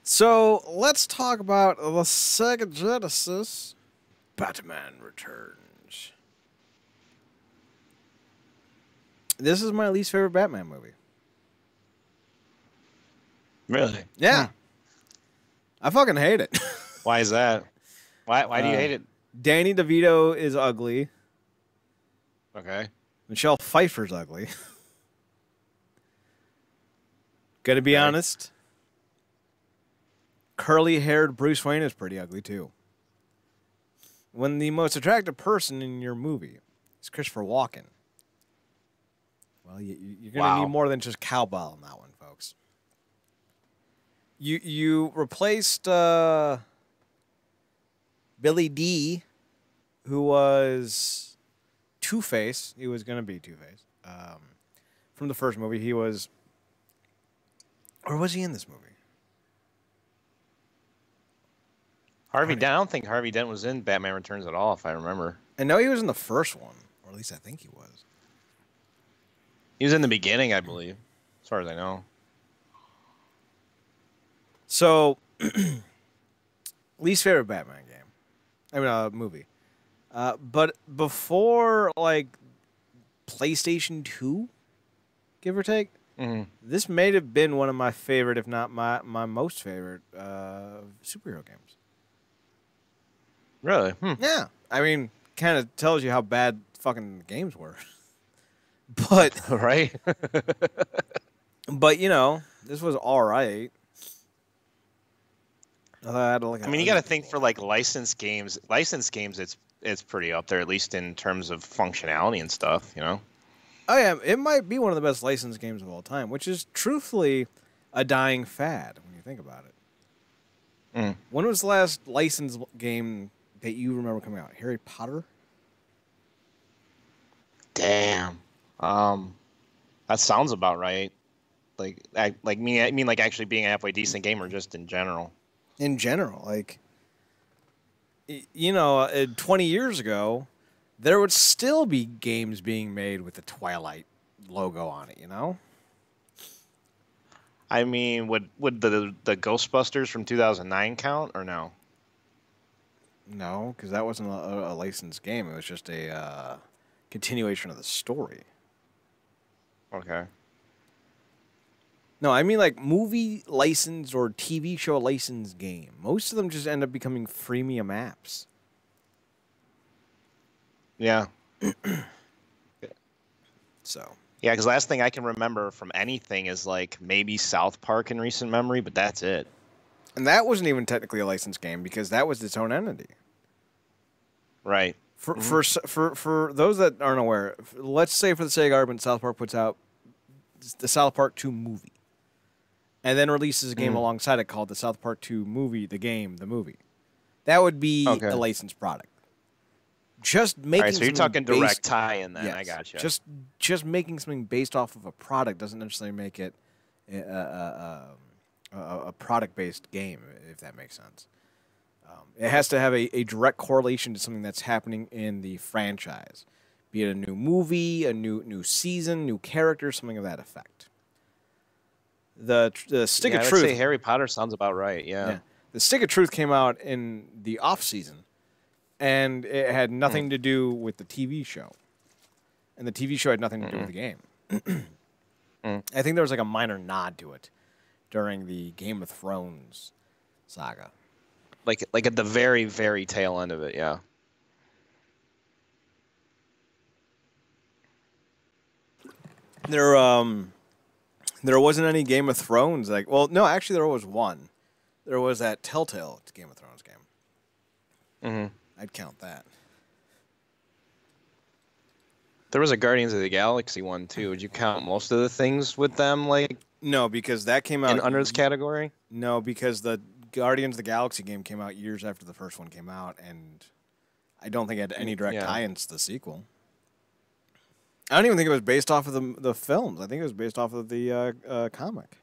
So let's talk about the Sega Genesis. Batman Returns. This is my least favorite Batman movie. Really? Yeah. I fucking hate it. Why is that? Why do you hate it? Danny DeVito is ugly. Okay. Michelle Pfeiffer's ugly. Gotta be honest. Curly-haired Bruce Wayne is pretty ugly, too. When the most attractive person in your movie is Christopher Walken, well, you're going to need more than just cowbell in that one, folks. You replaced Billy D, who was Two-Face. He was going to be Two-Face. From the first movie, he was... Or was he in this movie? Harvey Dent. I don't think Harvey Dent was in Batman Returns at all, if I remember. I know he was in the first one, or at least I think he was. He was in the beginning, I believe, as far as I know. So, least favorite Batman game. I mean, movie. But before, like, PlayStation 2, give or take, this may have been one of my favorite, if not my most favorite, superhero games. Really? Yeah. I mean, kind of tells you how bad fucking games were. But... Right? But, you know, this was all right. I mean, you got to think for, like, licensed games. Licensed games, it's pretty up there, at least in terms of functionality and stuff, you know? Oh, yeah. It might be one of the best licensed games of all time, which is truthfully a dying fad when you think about it. When was the last licensed game that you remember coming out? Harry Potter? Damn. That sounds about right. Like, I mean, like actually being a halfway decent gamer, just in general. In general, like, you know, 20 years ago, there would still be games being made with the Twilight logo on it, you know? I mean, would the Ghostbusters from 2009 count, or no? No, because that wasn't a licensed game. It was just a continuation of the story. Okay. No, I mean like movie licensed or TV show licensed game. Most of them just end up becoming freemium apps. Yeah. So. Yeah, because last thing I can remember from anything is like maybe South Park in recent memory, but that's it. And that wasn't even technically a licensed game because that was its own entity. Right. For those that aren't aware, let's say for the sake of argument, South Park puts out the South Park 2 movie. And then releases a game alongside it called the South Park 2 movie, the game, the movie. That would be a licensed product. Just making all right, so you're talking direct tie-in then. Yes, I got you. Just making something based off of a product doesn't necessarily make it a product-based game, if that makes sense. It has to have a direct correlation to something that's happening in the franchise, be it a new movie, a new season, new character, something of that effect. The Stick of I would Truth. say Harry Potter sounds about right. Yeah. The Stick of Truth came out in the off season, and it had nothing to do with the TV show, and the TV show had nothing to do with the game. I think there was like a minor nod to it during the Game of Thrones saga. Like at the very, very tail end of it, yeah. There wasn't any Game of Thrones no, actually there was one. There was that Telltale Game of Thrones game. I'd count that. There was a Guardians of the Galaxy one too. Would you count most of the things with them No, because that came out under this category? No, because the Guardians of the Galaxy game came out years after the first one came out, and I don't think it had any direct tie-ins to the sequel. I don't even think it was based off of the films. I think it was based off of the comic.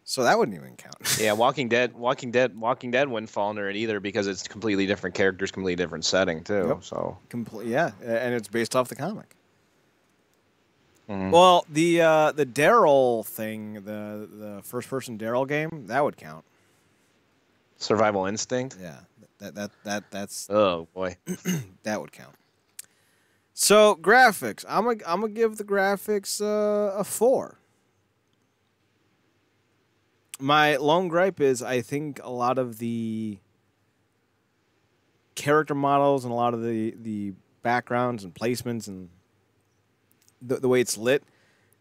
So that wouldn't even count. Yeah, Walking Dead wouldn't fall under it either because it's completely different characters, completely different setting too. Yep. So and it's based off the comic. Well, the Daryl thing, the first person Daryl game, that would count. Survival Instinct. Yeah, that's. Oh boy, that would count. So graphics, I'm gonna give the graphics a 4. My lone gripe is I think a lot of the character models and a lot of the backgrounds and placements and the way it's lit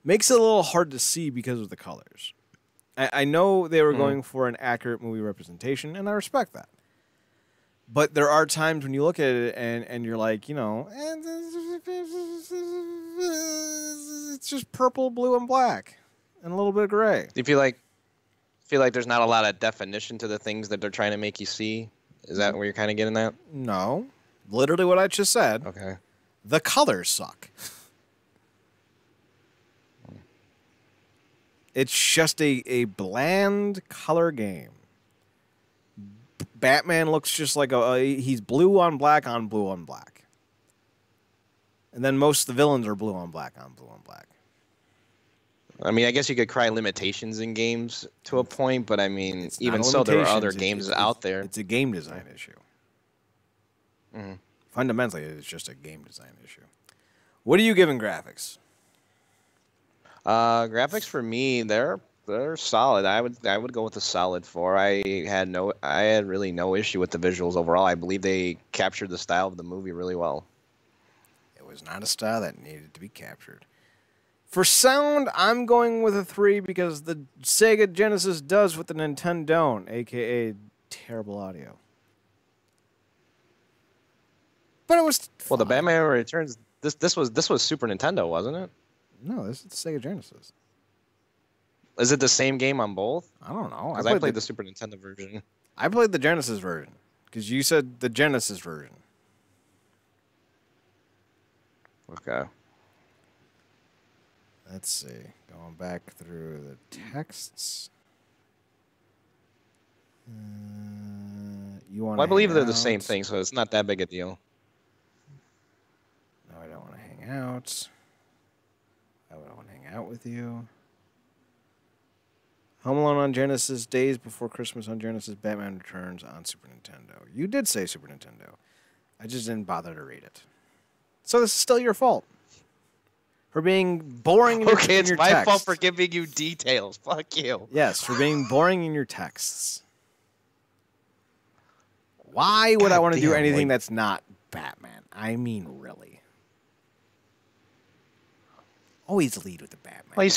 makes it a little hard to see because of the colors. I know they were going for an accurate movie representation, and I respect that. But there are times when you look at it and you're like, it's just purple, blue, and black, and a little bit of gray. Do you feel like there's not a lot of definition to the things that they're trying to make you see? Is that where you're kind of getting at? No, literally what I just said. Okay. The colors suck. It's just a bland color game. Batman looks just like he's blue on black on blue on black. And then most of the villains are blue on black on blue on black. I mean, I guess you could cry limitations in games to a point, but I mean, even so, there are other games out there. It's a game design issue. Fundamentally, it's just a game design issue. What are you giving graphics? Graphics for me, they're solid. I would go with a solid 4. I had really no issue with the visuals overall. I believe they captured the style of the movie really well. It was not a style that needed to be captured. For sound, I'm going with a 3 because the Sega Genesis does what the Nintendo don't, aka terrible audio. But it was fun. Well, the Batman Returns. This was Super Nintendo, wasn't it? No, this is the Sega Genesis. Is it the same game on both? I don't know. Because I played the Super Nintendo version. I played the Genesis version because you said the Genesis version. Okay. Let's see. Going back through the texts. You want? Well, I believe they're the same thing, so it's not that big a deal. No, I don't want to hang out. I don't want to hang out with you. Home Alone on Genesis, Days Before Christmas on Genesis, Batman Returns on Super Nintendo. You did say Super Nintendo. I just didn't bother to read it. So this is still your fault. For being boring in your text. Okay, it's my fault for giving you details. Fuck you. Yes, for being boring in your texts. Why would I want to do anything that's not Batman? I mean, really. Always lead with the Batman. Well, you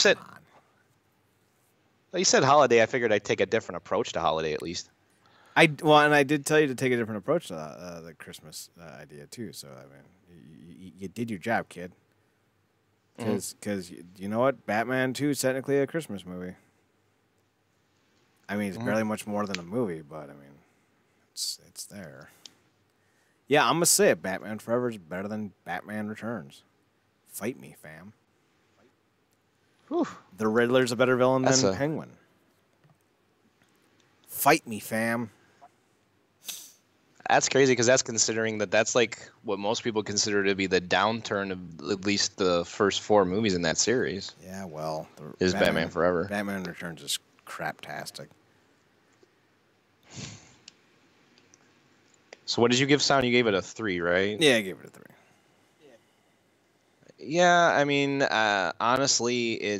said holiday. I figured I'd take a different approach to holiday at least. And I did tell you to take a different approach to the Christmas idea too. So I mean, you did your job, kid. Because you know what, Batman 2 is technically a Christmas movie. I mean, it's barely much more than a movie, but I mean, it's there. Yeah, I'm gonna say it. Batman Forever is better than Batman Returns. Fight me, fam. Whew. The Riddler's a better villain than Penguin. Fight me, fam. That's crazy because that's considering that's like what most people consider to be the downturn of at least the first 4 movies in that series. Yeah, well, is Batman Forever. Batman Returns is craptastic. So what did you give Sound? You gave it a 3, right? Yeah, I gave it a 3. Yeah, I mean, honestly, I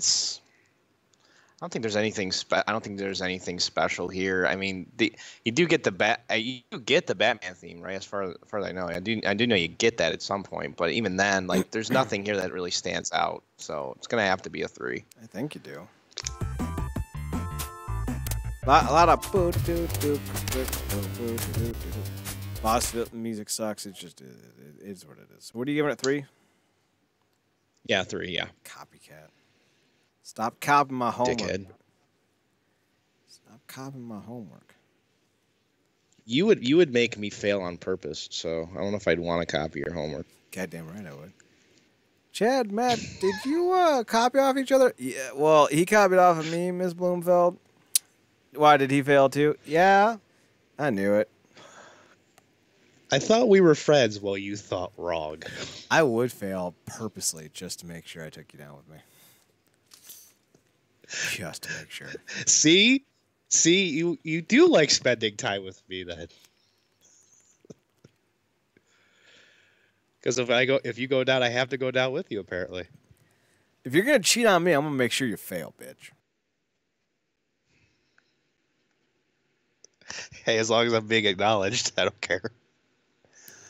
don't think there's anything special here. I mean, you do get the Batman theme, right? As far as I know, I do know you get that at some point, but even then, like, there's nothing here that really stands out. So it's gonna have to be a 3. I think you do. A lot of boss music sucks. It is what it is. What are you giving it, 3? Yeah, 3. Yeah. Copycat. Stop copying my homework. Dickhead. Stop copying my homework. You would make me fail on purpose, so I don't know if I'd want to copy your homework. Goddamn right I would. Chad, Matt, did you copy off each other? Yeah. Well, he copied off of me, Miss Bloomfeld. Why did he fail too? Yeah, I knew it. I thought we were friends. Well, you thought wrong. I would fail purposely just to make sure I took you down with me. Just to make sure. See, you do like spending time with me then. Because if you go down, I have to go down with you. Apparently. If you're gonna cheat on me, I'm gonna make sure you fail, bitch. Hey, as long as I'm being acknowledged, I don't care.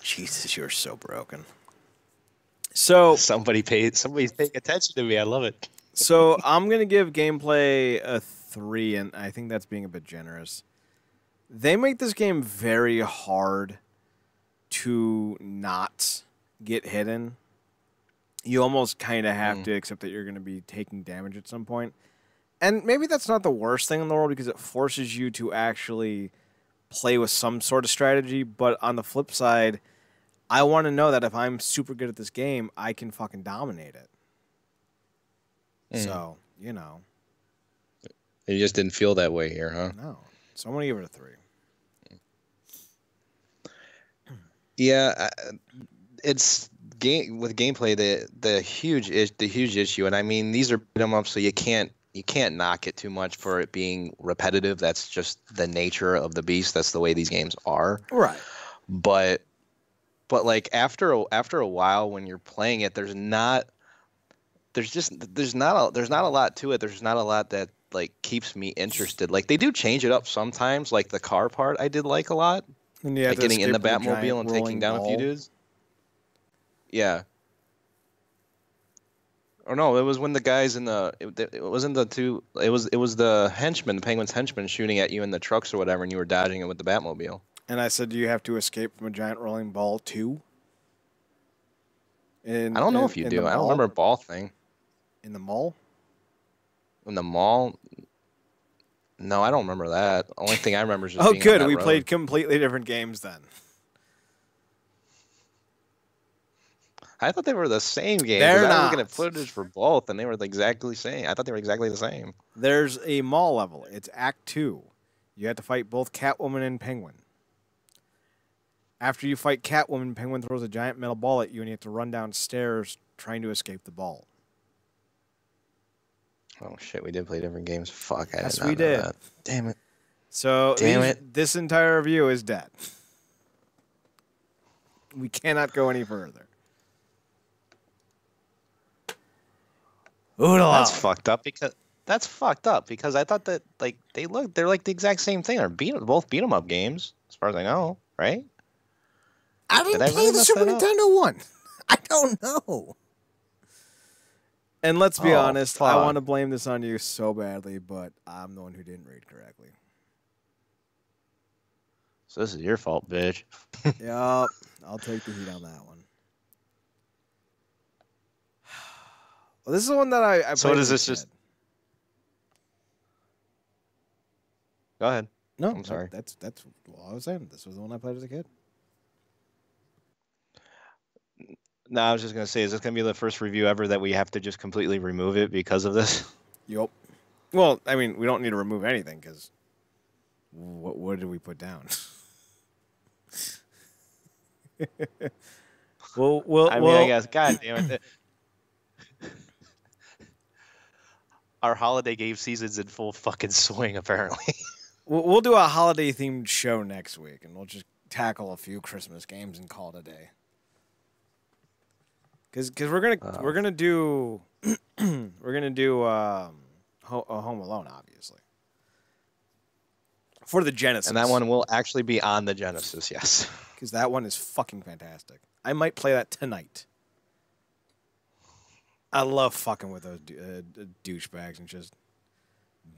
Jesus, you're so broken. So somebody's paying attention to me. I love it. So I'm gonna give gameplay a 3, and I think that's being a bit generous. They make this game very hard to not get hidden. You almost kind of have to accept that you're going to be taking damage at some point. And maybe that's not the worst thing in the world because it forces you to actually play with some sort of strategy. But on the flip side, I want to know that if I'm super good at this game, I can fucking dominate it. So, you know. You just didn't feel that way here, huh? No. So I'm going to give it a 3. Yeah, it's with gameplay the huge issue, and I mean these are beat 'em up, so you can't knock it too much for it being repetitive. That's just the nature of the beast. That's the way these games are. Right. But like after a while when you're playing it, there's not a lot to it. There's not a lot that like keeps me interested. Like they do change it up sometimes. Like the car part, I did like a lot. And you like getting in the Batmobile and taking down a few dudes. Yeah. Or no, it was when the guys in the it wasn't the two. It was the henchmen, the Penguin's henchmen, shooting at you in the trucks or whatever, and you were dodging it with the Batmobile. And I said, "Do you have to escape from a giant rolling ball too?" I don't know if you do. I don't remember a ball thing. In the mall? In the mall? No, I don't remember that. The only thing I remember is just being good. on that We road. played completely different games then. I thought they were the same game. They're not. I was looking at footage for both, and they were exactly the same. I thought they were exactly the same. There's a mall level. It's Act 2. You have to fight both Catwoman and Penguin. After you fight Catwoman, Penguin throws a giant metal ball at you, and you have to run downstairs trying to escape the ball. Oh shit, we did play different games. Fuck, I Yes, did not we know did. that. Damn it. So this entire review is dead. We cannot go any further. That's fucked up because I thought that like they're like the exact same thing. They're both beat 'em up games, as far as I know, right? I didn't play the Super Nintendo one. I don't know. And let's be honest, I want to blame this on you so badly, but I'm the one who didn't read correctly. So this is your fault, bitch. Yeah, I'll take the heat on that one. Well, this is the one that I so what is this just? Go ahead. No, I'm sorry. That's all I was saying. This was the one I played as a kid. No, I was just gonna say, is this gonna be the first review ever that we have to just completely remove it because of this? Yup. Well, I mean, we don't need to remove anything because what did we put down? I guess. God damn it. Our holiday game season's in full fucking swing, apparently. we'll do a holiday themed show next week, and we'll just tackle a few Christmas games and call it a day. Because we're gonna do we're gonna do Home Alone, obviously, for the Genesis, And that one will actually be on the Genesis, yes. Because that one is fucking fantastic. I might play that tonight. I love fucking with those douchebags and just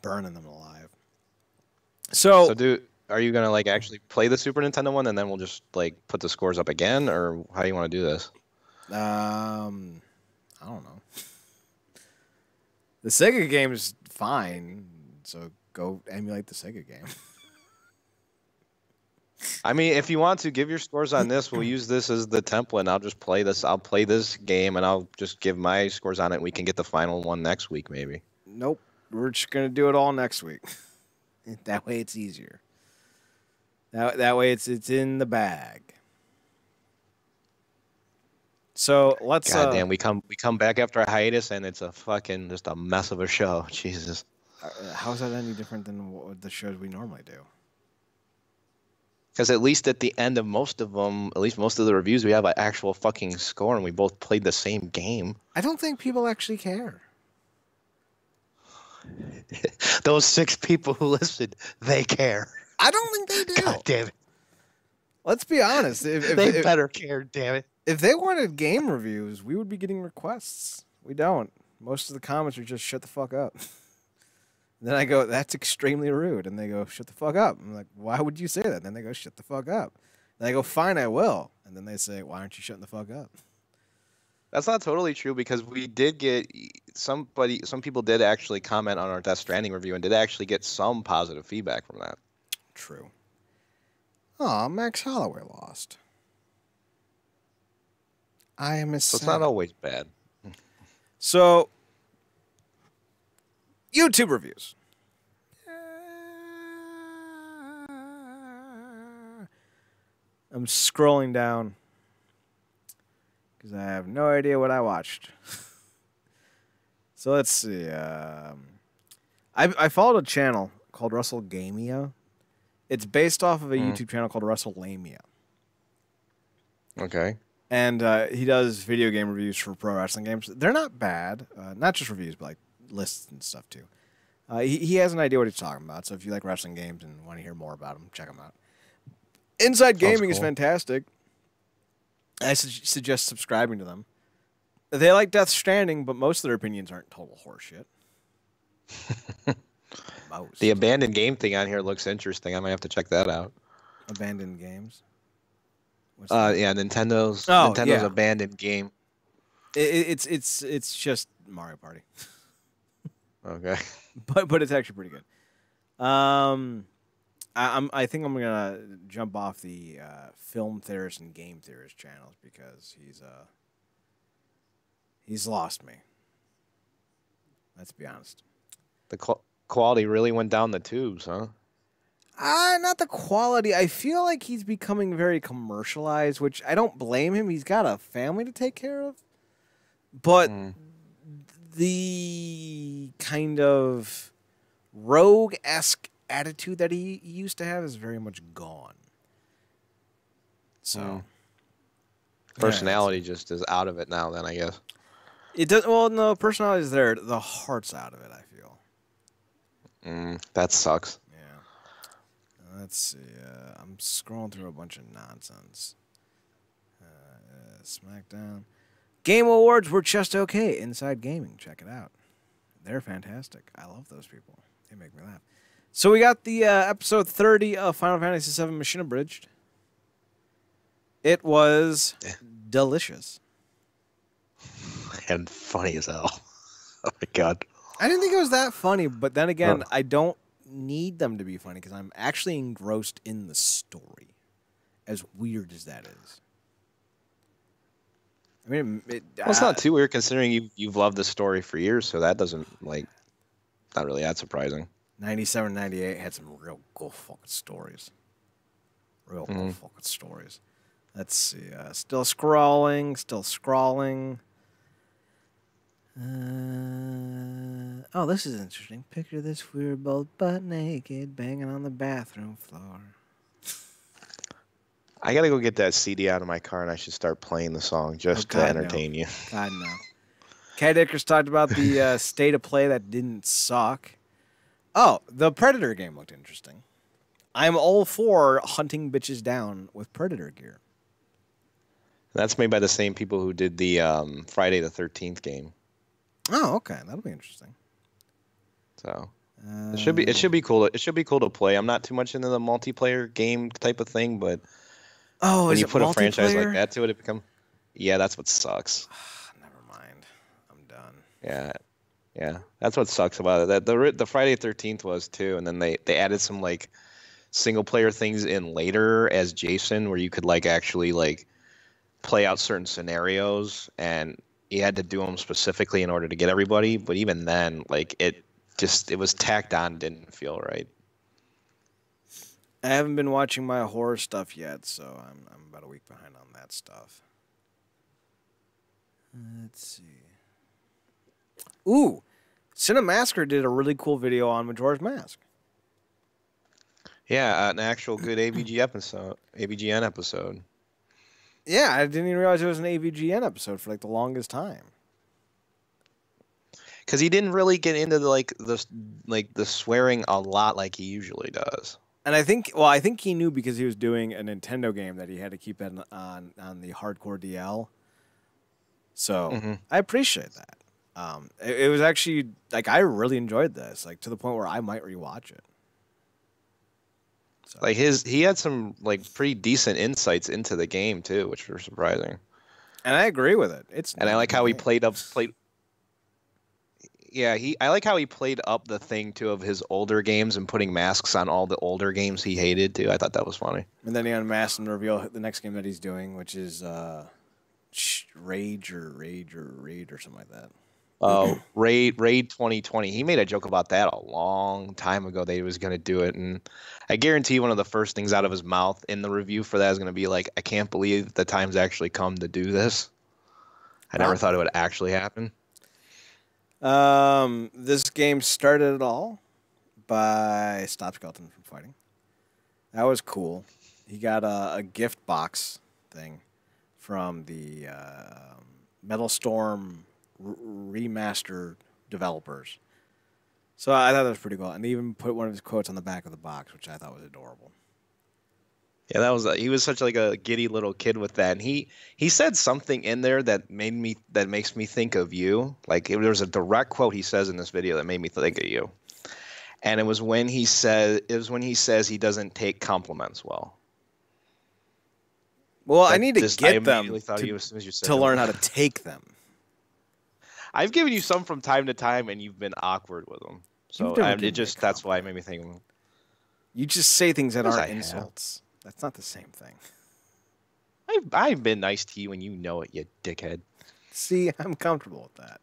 burning them alive. So are you gonna like actually play the Super Nintendo one, and then we'll just like put the scores up again, or how do you want to do this? I don't know. The Sega game is fine, so go emulate the Sega game. I mean, if you want to give your scores on this, we'll use this as the template. And I'll just play this. I'll play this game, and I'll just give my scores on it. We can get the final one next week, maybe. Nope, we're just gonna do it all next week. That way, it's easier. That way, it's in the bag. So let's. Goddamn, we come back after a hiatus, and it's a fucking just a mess of a show. Jesus. How is that any different than the shows we normally do? Because at least at the end of most of them, at least most of the reviews, we have an actual fucking score, and we both played the same game. I don't think people actually care. Those 6 people who listen, they care. I don't think they do. God damn it. Let's be honest. If they better care, damn it. If they wanted game reviews, we would be getting requests. We don't. Most of the comments are just shut the fuck up. Then I go, that's extremely rude. And they go, shut the fuck up. I'm like, why would you say that? Then they go, shut the fuck up. And I go, fine, I will. And then they say, why aren't you shutting the fuck up? That's not totally true, because we did get some people did actually comment on our Death Stranding review and did actually get some positive feedback from that. True. Aw, Max Holloway lost. I am a So it's not always bad. So, YouTube reviews. I'm scrolling down because I have no idea what I watched. So let's see. I followed a channel called WrestleGamia. It's based off of a YouTube channel called WrestleLamia. Okay. And he does video game reviews for pro wrestling games. They're not bad. Not just reviews, but like lists and stuff too. He has an idea what he's talking about. So if you like wrestling games and want to hear more about them, check him out. Inside Gaming is fantastic. I suggest subscribing to them. They like Death Stranding, but most of their opinions aren't total horseshit. Most. The abandoned game thing on here looks interesting. I might have to check that out. Abandoned games? Yeah, Nintendo's abandoned game. It's just Mario Party. Okay. But it's actually pretty good. I think I'm gonna jump off the film theorist and game theorist channels because he's lost me. Let's be honest. The quality really went down the tubes, huh? Not the quality. I feel like he's becoming very commercialized, which I don't blame him. He's got a family to take care of. But the kind of rogue-esque attitude that he used to have is very much gone. So personality just is out of it now, then, I guess. It does. Well, no, personality is there. The heart's out of it, I feel. That sucks. Yeah. Let's see. I'm scrolling through a bunch of nonsense. SmackDown. Game Awards were just okay. Inside Gaming. Check it out. They're fantastic. I love those people. They make me laugh. So we got the episode 30 of Final Fantasy VII Machine Abridged. It was delicious. And funny as hell. Oh, my God. I didn't think it was that funny, but then again, I don't need them to be funny because I'm actually engrossed in the story, as weird as that is. I mean, it's not too weird considering you've loved the story for years, so that doesn't, not really that surprising. 97, 98 had some real good fucking stories. Real good fucking stories. Let's see. Still scrolling. Oh, this is interesting. Picture this: we were both butt naked, banging on the bathroom floor. I gotta go get that CD out of my car, and I should start playing the song just to entertain you. God, no. Cat Dickers talked about the state of play that didn't suck. Oh, the Predator game looked interesting. I'm all for hunting bitches down with Predator gear. That's made by the same people who did the Friday the 13th game. Oh, okay, that'll be interesting. So it should be cool. It should be cool to play. I'm not too much into the multiplayer game type of thing, but when you put a franchise like that to it, yeah, that's what sucks. Never mind, I'm done. Yeah, that's what sucks about it. That the Friday the 13th was too, and then they added some like single player things in later as Jason, where you could like actually like play out certain scenarios, and you had to do them specifically in order to get everybody. But even then, like it was tacked on, didn't feel right. I haven't been watching my horror stuff yet, so I'm about a week behind on that stuff. Let's see. Ooh, Cinemasker did a really cool video on Majora's Mask. Yeah, an actual good AVGN episode. Yeah, I didn't even realize it was an AVGN episode for like the longest time. Because he didn't really get into the swearing a lot like he usually does. And I think he knew because he was doing a Nintendo game that he had to keep that on the hardcore DL. So I appreciate that. It was actually like I really enjoyed this, like to the point where I might rewatch it. So. Like he had some like pretty decent insights into the game too, which were surprising. And I agree with it. I like how he played. Yeah, I like how he played up the thing too of his older games and putting masks on all the older games he hated too. I thought that was funny. And then he unmasked and revealed the next game that he's doing, which is Rage or something like that. Oh, Raid 2020. He made a joke about that a long time ago that he was going to do it, and I guarantee one of the first things out of his mouth in the review for that is going to be like, "I can't believe the time's actually come to do this. I never thought it would actually happen." This game started it all by Stop Skeleton from fighting. That was cool. He got a gift box thing from the Metal Storm remastered developers. So I thought that was pretty cool. And they even put one of his quotes on the back of the box, which I thought was adorable. Yeah, he was such like a giddy little kid with that. And he said something in there that makes me think of you. Like there was a direct quote he says in this video that made me think of you. And it was when he says he doesn't take compliments well. Well, I need to get them to learn how to take them. I've given you some from time to time, and you've been awkward with them. So that's why it made me think. You just say things that aren't insults. That's not the same thing. I've been nice to you, and you know it, you dickhead. See, I'm comfortable with that.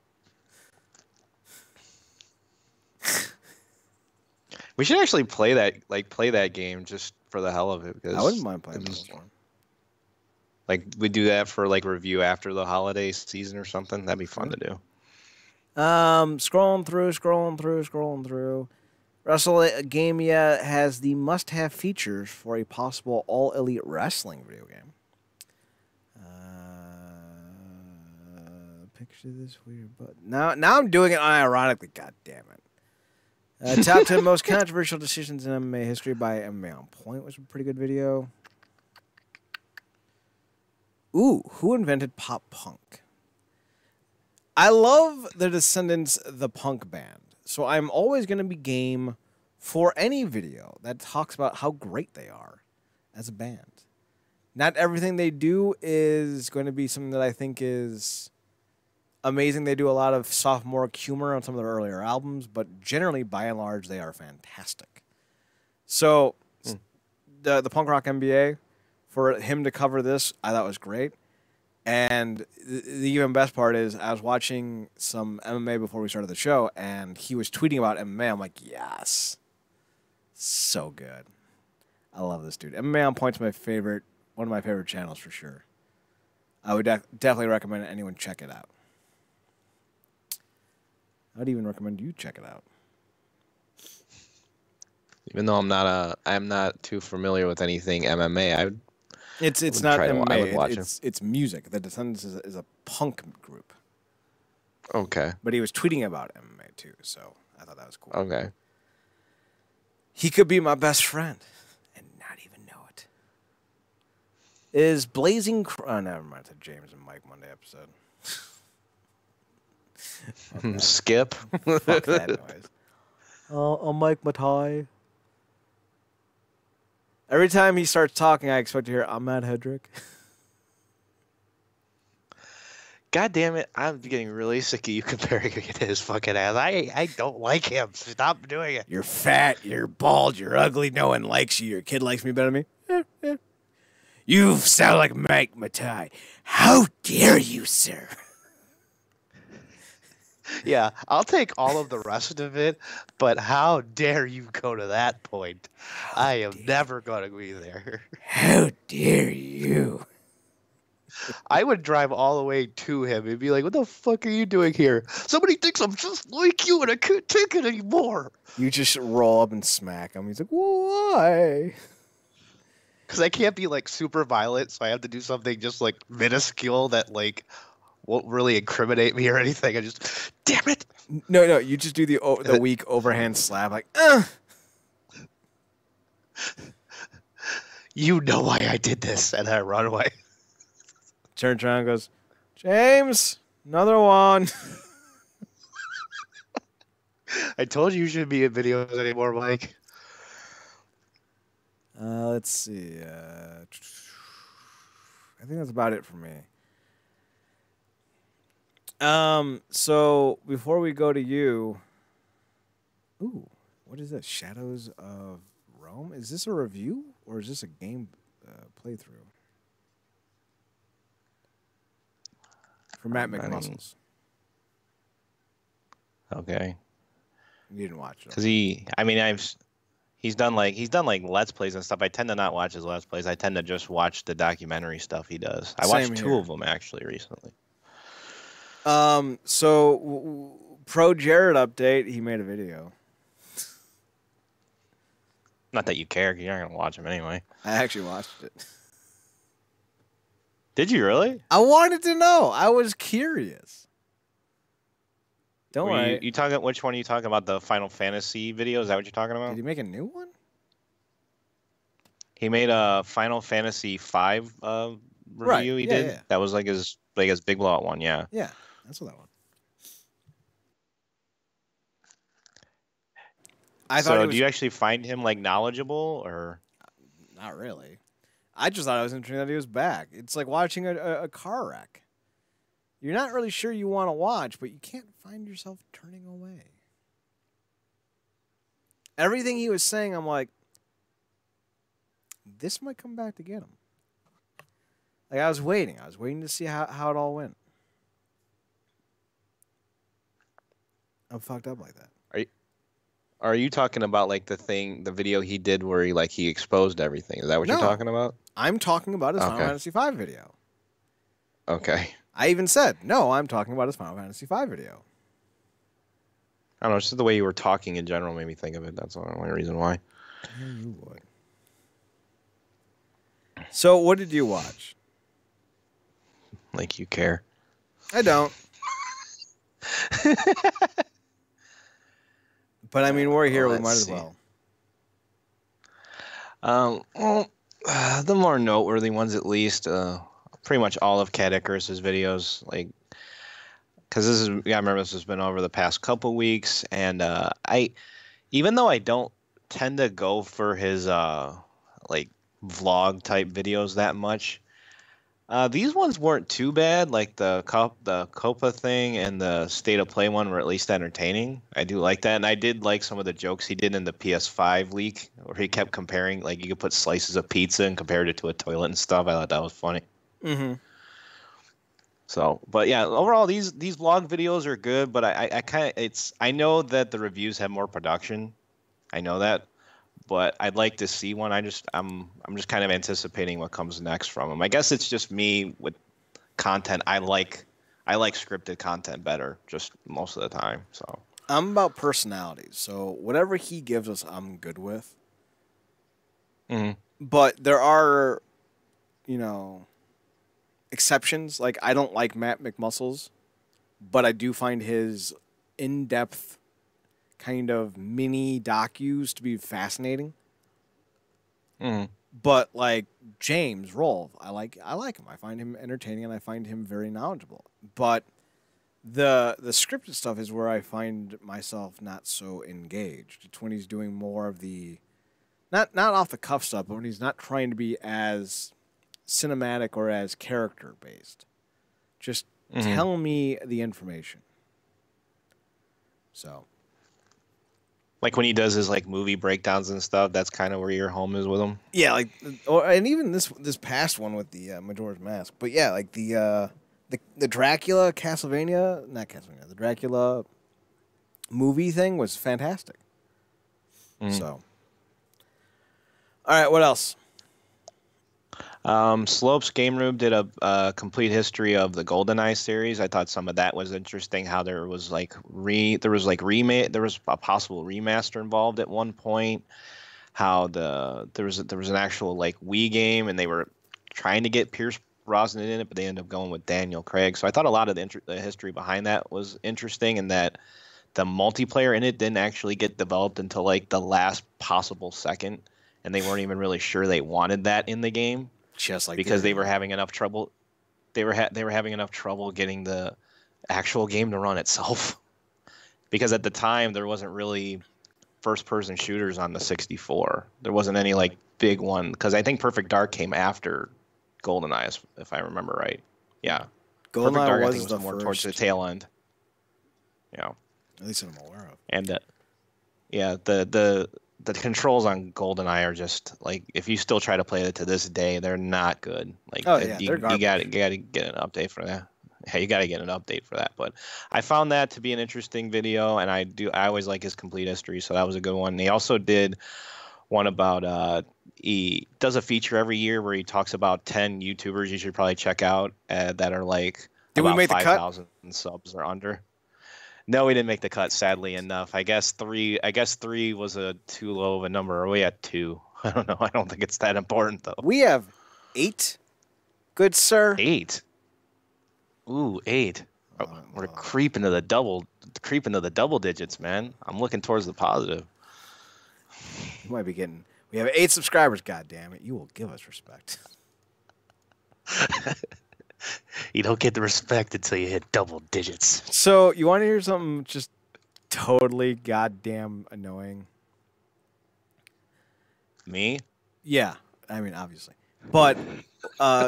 We should actually play that game just for the hell of it. Because I wouldn't mind playing this one. Like we do that for like review after the holiday season or something. That'd be fun to do. Scrolling through. WrestleGamia has the must-have features for a possible all-elite wrestling video game. Picture this weird, but now I'm doing it unironically. God damn it! Top 10 most controversial decisions in MMA history by MMA on Point was a pretty good video. Ooh, who invented pop punk? I love the Descendants, the punk band. So I'm always going to be game for any video that talks about how great they are as a band. Not everything they do is going to be something that I think is amazing. They do a lot of sophomore humor on some of their earlier albums, but generally, by and large, they are fantastic. So the punk rock MBA, for him to cover this, I thought was great. And the even best part is I was watching some MMA before we started the show, and he was tweeting about MMA. I'm like, yes. So good. I love this dude. MMA on Point's my favorite one of my favorite channels for sure. I would definitely recommend anyone check it out. I'd even recommend you check it out. Even though I'm not too familiar with anything MMA, It's not MMA. I would watch it's music. The Descendants is a punk group. Okay. But he was tweeting about MMA too, so I thought that was cool. Okay. He could be my best friend and not even know it. Is Blazing... Oh, never mind. It's a James and Mike Monday episode. Skip. Fuck that noise. I'm Mike Matai. Every time he starts talking, I expect to hear, I'm Matt Hedrick. God damn it, I'm getting really sick of you comparing me to his fucking ass. I don't like him. Stop doing it. You're fat, you're bald, you're ugly, no one likes you. Your kid likes me better than me. You sound like Mike Matai. How dare you, sir? Yeah, I'll take all of the rest of it, but how dare you go to that point? I am never going to be there. How dare you? I would drive all the way to him and be like, what the fuck are you doing here? Somebody thinks I'm just like you and I can't take it anymore. You just roll up and smack him. He's like, why? Because I can't be like super violent, so I have to do something just like minuscule that like won't really incriminate me or anything. I just, damn it. No, you just do the weak overhand slap, like, You know why I did this, and I run away. Turns around and goes, James, another one. I told you shouldn't be in videos anymore, Mike. Let's see. I think that's about it for me. So before we go to you, ooh, what is this? Shadows of Rome? Is this a review or is this a game playthrough? For Matt McMuscles. Okay. You didn't watch it. Because he's done like Let's Plays and stuff. I tend to not watch his Let's Plays. I tend to just watch the documentary stuff he does. I watched two of them actually recently. So pro Jared update, he made a video. Not that you care, 'cause you're not gonna watch him anyway. I actually watched it. Did you really? I wanted to know. I was curious. Don't worry. You talking? Which one are you talking about? The Final Fantasy video? Is that what you're talking about? Did he make a new one? He made a Final Fantasy V review. Right. He did. Yeah. That was like his big blowout one. Yeah. Yeah, that's what that one. So, do you actually find him like knowledgeable or? Not really. I just thought it was interesting that he was back. It's like watching a car wreck. You're not really sure you want to watch, but you can't find yourself turning away. Everything he was saying, I'm like, this might come back to get him. Like, I was waiting. I was waiting to see how it all went. I'm fucked up like that. Are you talking about like the video he did where he exposed everything? Is that what you're talking about? I'm talking about his Final Fantasy V video. Okay. I even said, no, I'm talking about his Final Fantasy V video. I don't know, just the way you were talking in general made me think of it. That's the only reason why. Yeah, you would. So, what did you watch? Like you care. I don't. But I mean, we're here. We might as well. Well, the more noteworthy ones, at least, pretty much all of Cat Icarus's videos, like, because I remember this has been over the past couple weeks, and even though I don't tend to go for his like vlog type videos that much. These ones weren't too bad. Like the Copa thing and the State of Play one were at least entertaining. I do like that, and I did like some of the jokes he did in the PS5 leak, where he kept comparing, like you could put slices of pizza and compared it to a toilet and stuff. I thought that was funny. Mm-hmm. So, but yeah, overall these vlog videos are good, but I know that the reviews have more production. I know that. but I'd like to see one. I'm just kind of anticipating what comes next from him. I guess it's just me with content. I like scripted content better, just most of the time. So I'm about personality. So whatever he gives us, I'm good with. But there are, exceptions. Like, I don't like Matt McMuscles, but I do find his in-depth kind of mini docus to be fascinating. But like James Rolfe, I like him. I find him entertaining and I find him very knowledgeable. But the scripted stuff is where I find myself not so engaged. It's when he's doing more of the not off the cuff stuff, but when he's not trying to be as cinematic or as character based. Just tell me the information. So, like when he does his like movie breakdowns and stuff, that's kind of where your home is with him. Yeah, and even this past one with the Majora's Mask. But yeah, like the Dracula the Dracula movie thing was fantastic. So, all right, what else? Slopes Game Room did a complete history of the GoldenEye series. I thought some of that was interesting. How there was a possible remaster involved at one point. How there was an actual like Wii game, and they were trying to get Pierce Brosnan in it, but they ended up going with Daniel Craig. So I thought a lot of the history behind that was interesting, and that the multiplayer in it didn't actually get developed until like the last possible second, and they weren't even really sure they wanted that in the game. Just like because they were having enough trouble. They were having enough trouble getting the actual game to run itself. Because at the time there wasn't really first-person shooters on the 64. There wasn't any like big one. Because I think Perfect Dark came after GoldenEye, if I remember right. Yeah, GoldenEye Perfect Dark I was think was the more first. towards the tail end. Yeah, At least I'm aware of. and the controls on GoldenEye are just like, if you still try to play it to this day, they're not good. Like, you got to get an update for that. Yeah, you got to get an update for that. But I found that to be an interesting video, and I always like his complete history, so that was a good one. And he also did one about he does a feature every year where he talks about 10 YouTubers you should probably check out that are like about 5,000 subs or under. No, we didn't make the cut, sadly enough. I guess three was too low of a number. Are we at 2? I don't know. I don't think it's that important though. We have 8. Good sir. 8. Ooh, 8. We're creeping to the double digits, man. I'm looking towards the positive. You might be getting. We have 8 subscribers. God damn it! You will give us respect. You don't get the respect until you hit double digits. So, you want to hear something just totally goddamn annoying? Me? Yeah, I mean, obviously. But,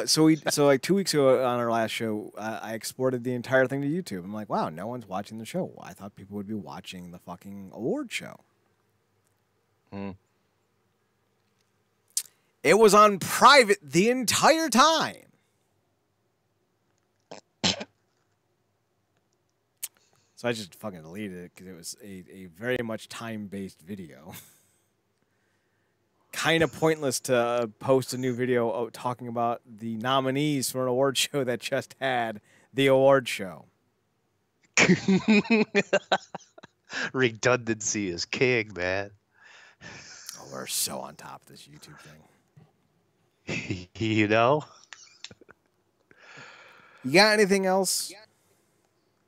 so like 2 weeks ago on our last show, I exported the entire thing to YouTube. I'm like, wow, no one's watching the show. I thought people would be watching the fucking award show. It was on private the entire time. So I just fucking deleted it because it was a very much time-based video. Kind of pointless to post a new video talking about the nominees for an award show that just had the award show. Redundancy is king, man. Oh, we're so on top of this YouTube thing. You know? You got anything else?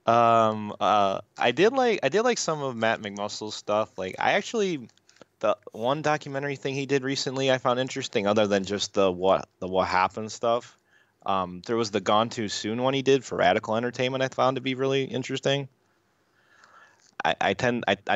I did like some of Matt McMuscle's stuff. Like, the one documentary thing he did recently I found interesting, other than just the what happened stuff. There was the Gone Too Soon one he did for Radical Entertainment. I found to be really interesting. I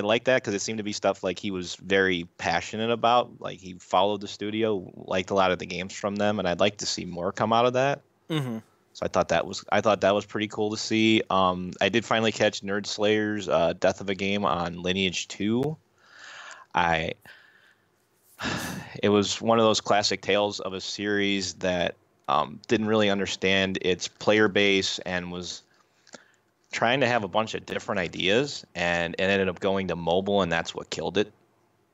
like that because it seemed to be stuff like he was very passionate about. Like, he followed the studio, liked a lot of the games from them, and I'd like to see more come out of that. Mm-hmm. So I thought that was pretty cool to see. I did finally catch Nerd Slayer's Death of a Game on Lineage 2. It was one of those classic tales of a series that didn't really understand its player base and was trying to have a bunch of different ideas, and it ended up going to mobile, and that's what killed it.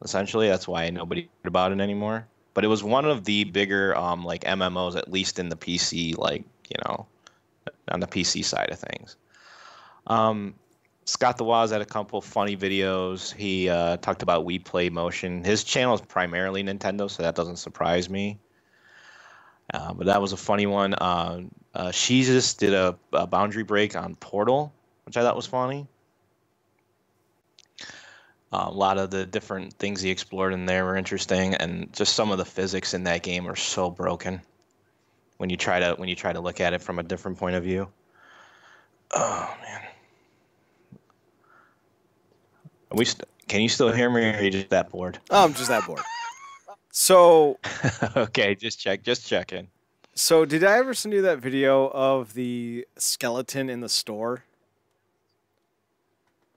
essentially. That's why nobody heard about it anymore. But it was one of the bigger like MMOs, at least in the PC, like, on the PC side of things. Scott the Waz had a couple funny videos. He talked about We Play Motion. His channel is primarily Nintendo, so that doesn't surprise me. But that was a funny one. She just did a boundary break on Portal, which I thought was funny. A lot of the different things he explored in there were interesting, and just some of the physics in that game are so broken when you try to look at it from a different point of view. Oh man. Can you still hear me, or are you just that bored? Oh, I'm just that bored. So okay, just checking. So did I ever send you that video of the skeleton in the store?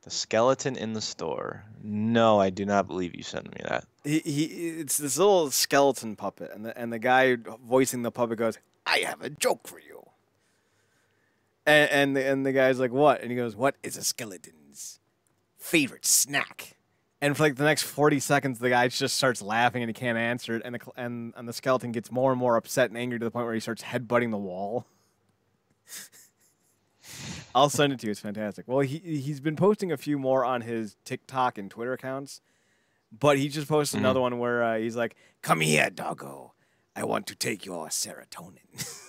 The skeleton in the store. No, I do not believe you sent me that. It's this little skeleton puppet, and the guy voicing the puppet goes, "I have a joke for you." And the guy's like, "What?" And he goes, "What is a skeleton's favorite snack?" And for like the next 40 seconds, the guy just starts laughing and he can't answer it, and the skeleton gets more and more upset and angry to the point where he starts headbutting the wall. I'll send it to you. It's fantastic. Well, he's been posting a few more on his TikTok and Twitter accounts, but he just posted another one where he's like, "Come here, doggo. I want to take your serotonin."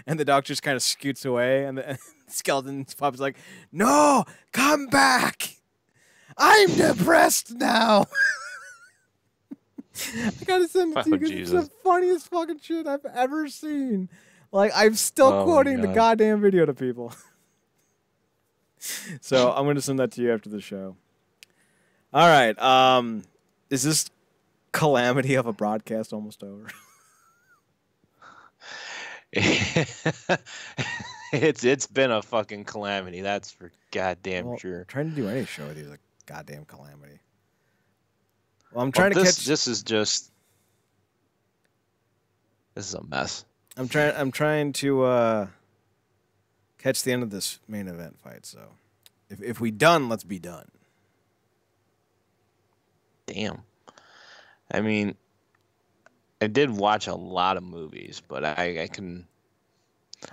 And the dog just kind of scoots away, and the skeleton's puppet's like, "No, come back. I'm depressed now." I gotta send it to you because it's the funniest fucking shit I've ever seen. Like, I'm still quoting the goddamn video to people. So I'm gonna send that to you after the show. All right. Is this calamity of a broadcast almost over? It's been a fucking calamity. That's for goddamn sure. Trying to do any show with you is a goddamn calamity. Well, I'm trying to catch. This is a mess. I'm trying to catch the end of this main event fight. So, if we done, let's be done. Damn. I mean, I did watch a lot of movies, but I can.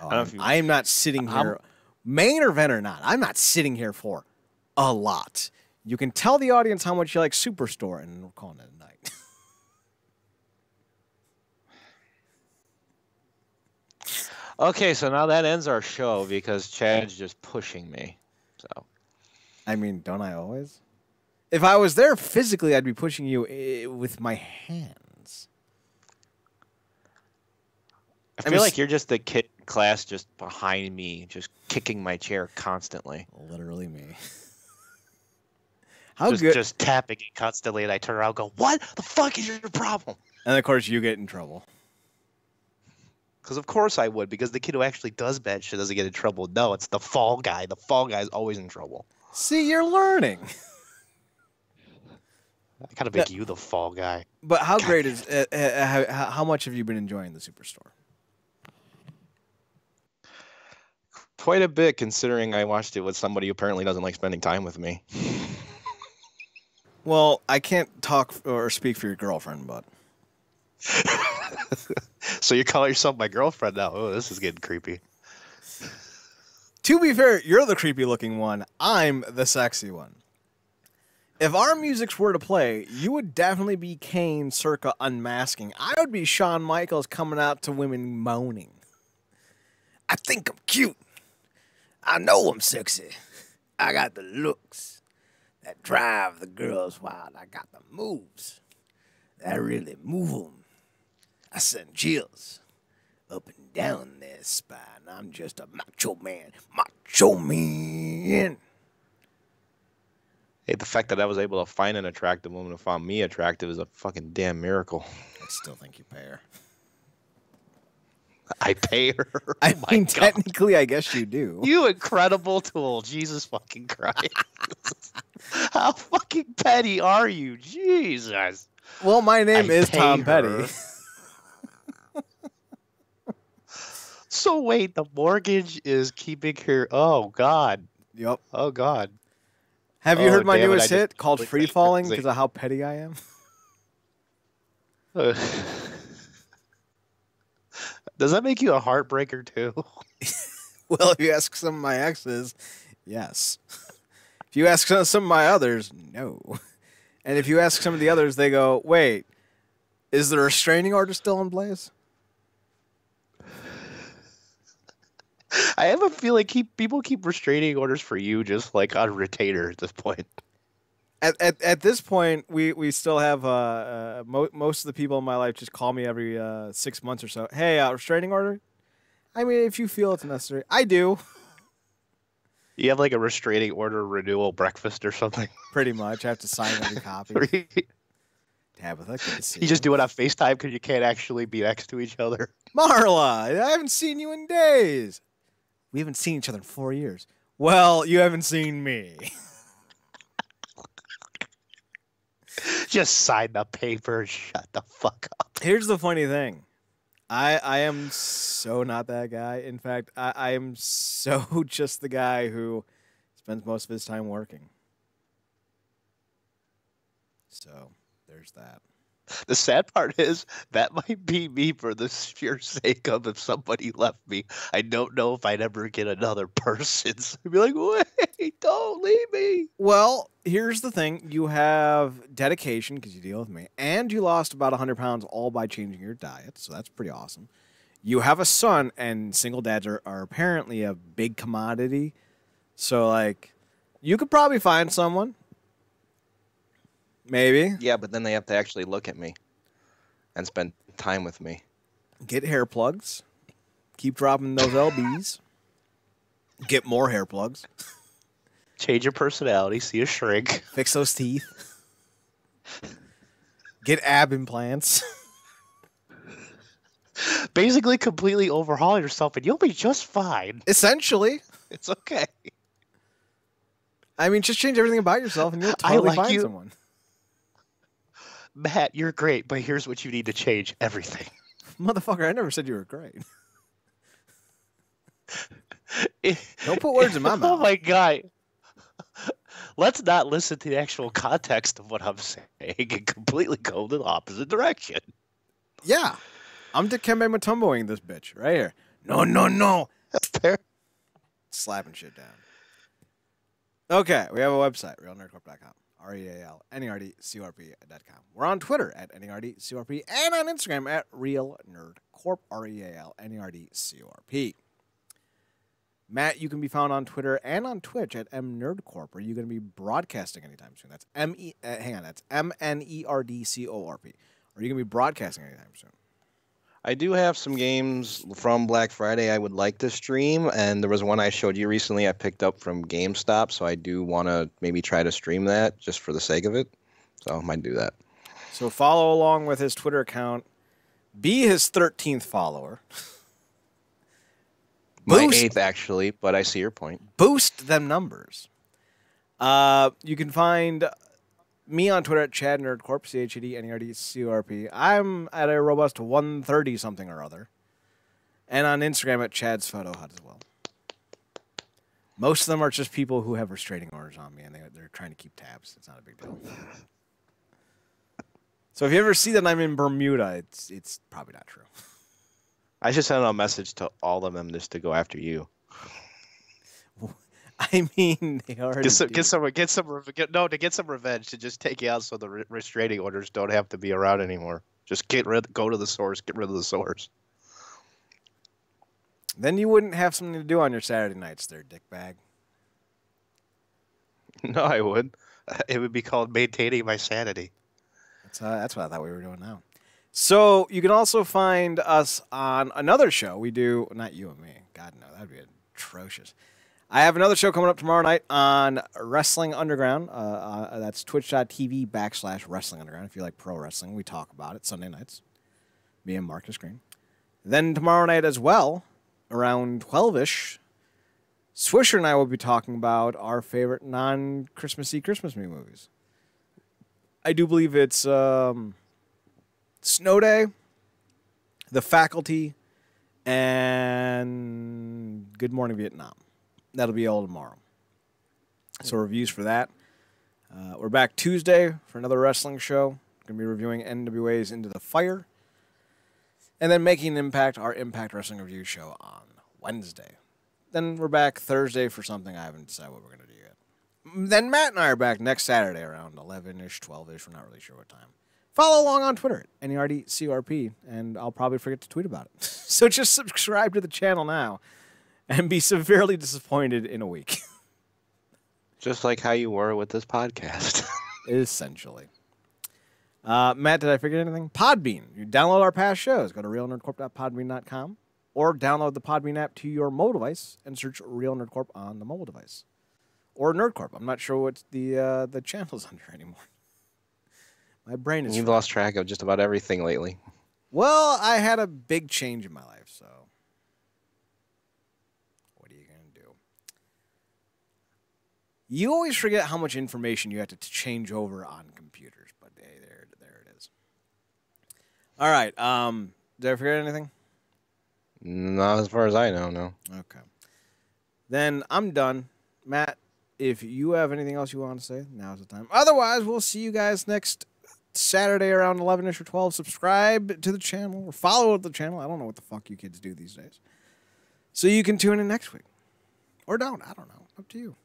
I'm not sitting here, main event or not. I'm not sitting here for a lot. You can tell the audience how much you like Superstore, and we're calling it a night. Okay, so now that ends our show because Chad's just pushing me. So, I mean, don't I always? If I was there physically, I'd be pushing you with my hands. I feel like you're just the kid in class just behind me, just kicking my chair constantly. Literally me. Just tapping it constantly, and I turn around and go, "What the fuck is your problem?" And of course, you get in trouble. Because of course I would, because the kid who actually does bad shit doesn't get in trouble. No, it's the fall guy. The fall guy's always in trouble. See, you're learning. I gotta make you the fall guy. But how great is how much have you been enjoying the Superstore? Quite a bit, considering I watched it with somebody who apparently doesn't like spending time with me. Well, I can't talk or speak for your girlfriend, but. So you call yourself my girlfriend now? Oh, this is getting creepy. To be fair, you're the creepy-looking one. I'm the sexy one. If our musics were to play, you would definitely be Kane circa unmasking. I would be Shawn Michaels coming out to women moaning. I think I'm cute. I know I'm sexy. I got the looks that drive the girls wild. I got the moves that really move them. I send chills up and down their spine. I'm just a macho man. Macho man. Hey, the fact that I was able to find an attractive woman who found me attractive is a fucking damn miracle. I still think you pay her. I pay her? I mean, technically, I guess you do. You incredible tool. Jesus fucking Christ. How fucking petty are you? Jesus. Well, my name is Tom Petty. So wait, the mortgage is keeping her. Oh God. Yep. Oh God. Have you heard my newest hit called "Free Falling" because of how petty I am? Does that make you a heartbreaker too? Well, if you ask some of my exes, yes. If you ask some of my others, no. And if you ask some of the others, they go, wait, is the restraining order still in place? I have a feeling people keep restraining orders for you just like on retainer at this point. At this point, we still have most of the people in my life just call me every 6 months or so. Hey, restraining order? I mean, if you feel it's necessary. I do. You have like a restraining order renewal breakfast or something. Pretty much. I have to sign every copy. Tabitha, good to see you. You just do it on FaceTime because you can't actually be next to each other. Marla, I haven't seen you in days. We haven't seen each other in 4 years. Well, you haven't seen me. Just sign the paper and shut the fuck up. Here's the funny thing. I am so not that guy. In fact, I am so just the guy who spends most of his time working. So, there's that. The sad part is that might be me for the sheer sake of if somebody left me. I don't know if I'd ever get another person. So I'd be like, wait, don't leave me. Well, here's the thing. You have dedication because you deal with me, and you lost about 100 pounds all by changing your diet, so that's pretty awesome. You have a son, and single dads are apparently a big commodity. So, like, you could probably find someone. Maybe. Yeah, but then they have to actually look at me and spend time with me. Get hair plugs. Keep dropping those LBs. Get more hair plugs. Change your personality, see a shrink. Fix those teeth. Get ab implants. Basically completely overhaul yourself and you'll be just fine. Essentially. It's okay. I mean, just change everything about yourself and you'll totally find someone. Matt, you're great, but here's what you need to change. Everything. Motherfucker, I never said you were great. Don't put words in my mouth. Oh, my God. Let's not listen to the actual context of what I'm saying and completely go in the opposite direction. Yeah. I'm Dikembe Mutomboing this bitch right here. No. Fair. Slapping shit down. Okay, we have a website, realnerdcorp.com. REALNERDCORP.com. We're on Twitter at NERDCORP and on Instagram at RealNerdCorp, REALNERDCORP. Matt, you can be found on Twitter and on Twitch at MNerdCorp. Are you going to be broadcasting anytime soon? That's that's MNERDCORP. Are you going to be broadcasting anytime soon? I do have some games from Black Friday I would like to stream, and there was one I showed you recently I picked up from GameStop, so I do want to maybe try to stream that just for the sake of it. So I might do that. So follow along with his Twitter account. Be his 13th follower. My 8th, actually, but I see your point. Boost them numbers. You can find me on Twitter at ChadNerdCorp, ChadNerdCorp. I'm at a robust 130 something or other. And on Instagram at Chad's Photo Hut as well. Most of them are just people who have restraining orders on me, and they're trying to keep tabs. It's not a big deal. So if you ever see that I'm in Bermuda, it's probably not true. I should send a message to all of them just to go after you. I mean, they already get some revenge to just take you out so the restraining orders don't have to be around anymore. Just go to the source, get rid of the source. Then you wouldn't have something to do on your Saturday nights there, dickbag. No, I would. It would be called maintaining my sanity. That's what I thought we were doing now. So you can also find us on another show we do. Not you and me. God, no, that'd be atrocious. I have another show coming up tomorrow night on Wrestling Underground. That's twitch.tv/Wrestling Underground. If you like pro wrestling, we talk about it Sunday nights. Me and Marcus Green. Then tomorrow night as well, around 12-ish, Swisher and I will be talking about our favorite non-Christmassy Christmas movies. I do believe it's Snow Day, The Faculty, and Good Morning Vietnam. That'll be all tomorrow. So reviews for that. We're back Tuesday for another wrestling show. Going to be reviewing NWA's Into the Fire. And then Making an Impact, our Impact Wrestling review show on Wednesday. Then we're back Thursday for something I haven't decided what we're going to do yet. Then Matt and I are back next Saturday around 11-ish, 12-ish. We're not really sure what time. Follow along on Twitter at NERDCRP, and I'll probably forget to tweet about it. So just subscribe to the channel now and be severely disappointed in a week. Just like how you were with this podcast. Essentially. Matt, did I forget anything? Podbean. You download our past shows. Go to realnerdcorp.podbean.com or download the Podbean app to your mobile device and search Real Nerd Corp on the mobile device. Or Nerdcorp. I'm not sure what the channel's under anymore. My brain is... You've lost track of just about everything lately. Well, I had a big change in my life, so... What are you going to do? You always forget how much information you have to change over on computers, but hey, there it is. All right, did I forget anything? Not as far as I know, no. Okay. Then I'm done. Matt, if you have anything else you want to say, now's the time. Otherwise, we'll see you guys next Saturday around 11-ish or 12. Subscribe to the channel or follow the channel. I don't know what the fuck you kids do these days. So you can tune in next week. Or don't. I don't know. Up to you.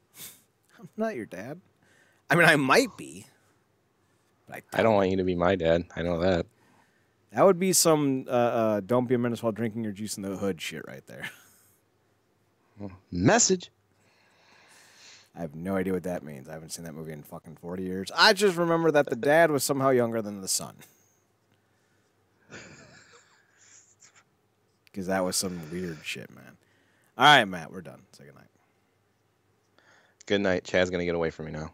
I'm not your dad. I mean, I might be. But I don't want you to be my dad. I know that. That would be some don't be a menace while drinking your juice in the hood shit right there. Message. I have no idea what that means. I haven't seen that movie in fucking 40 years. I just remember that the dad was somehow younger than the son. Because that was some weird shit, man. All right, Matt, we're done. Say goodnight. Good night. Chad's going to get away from me now.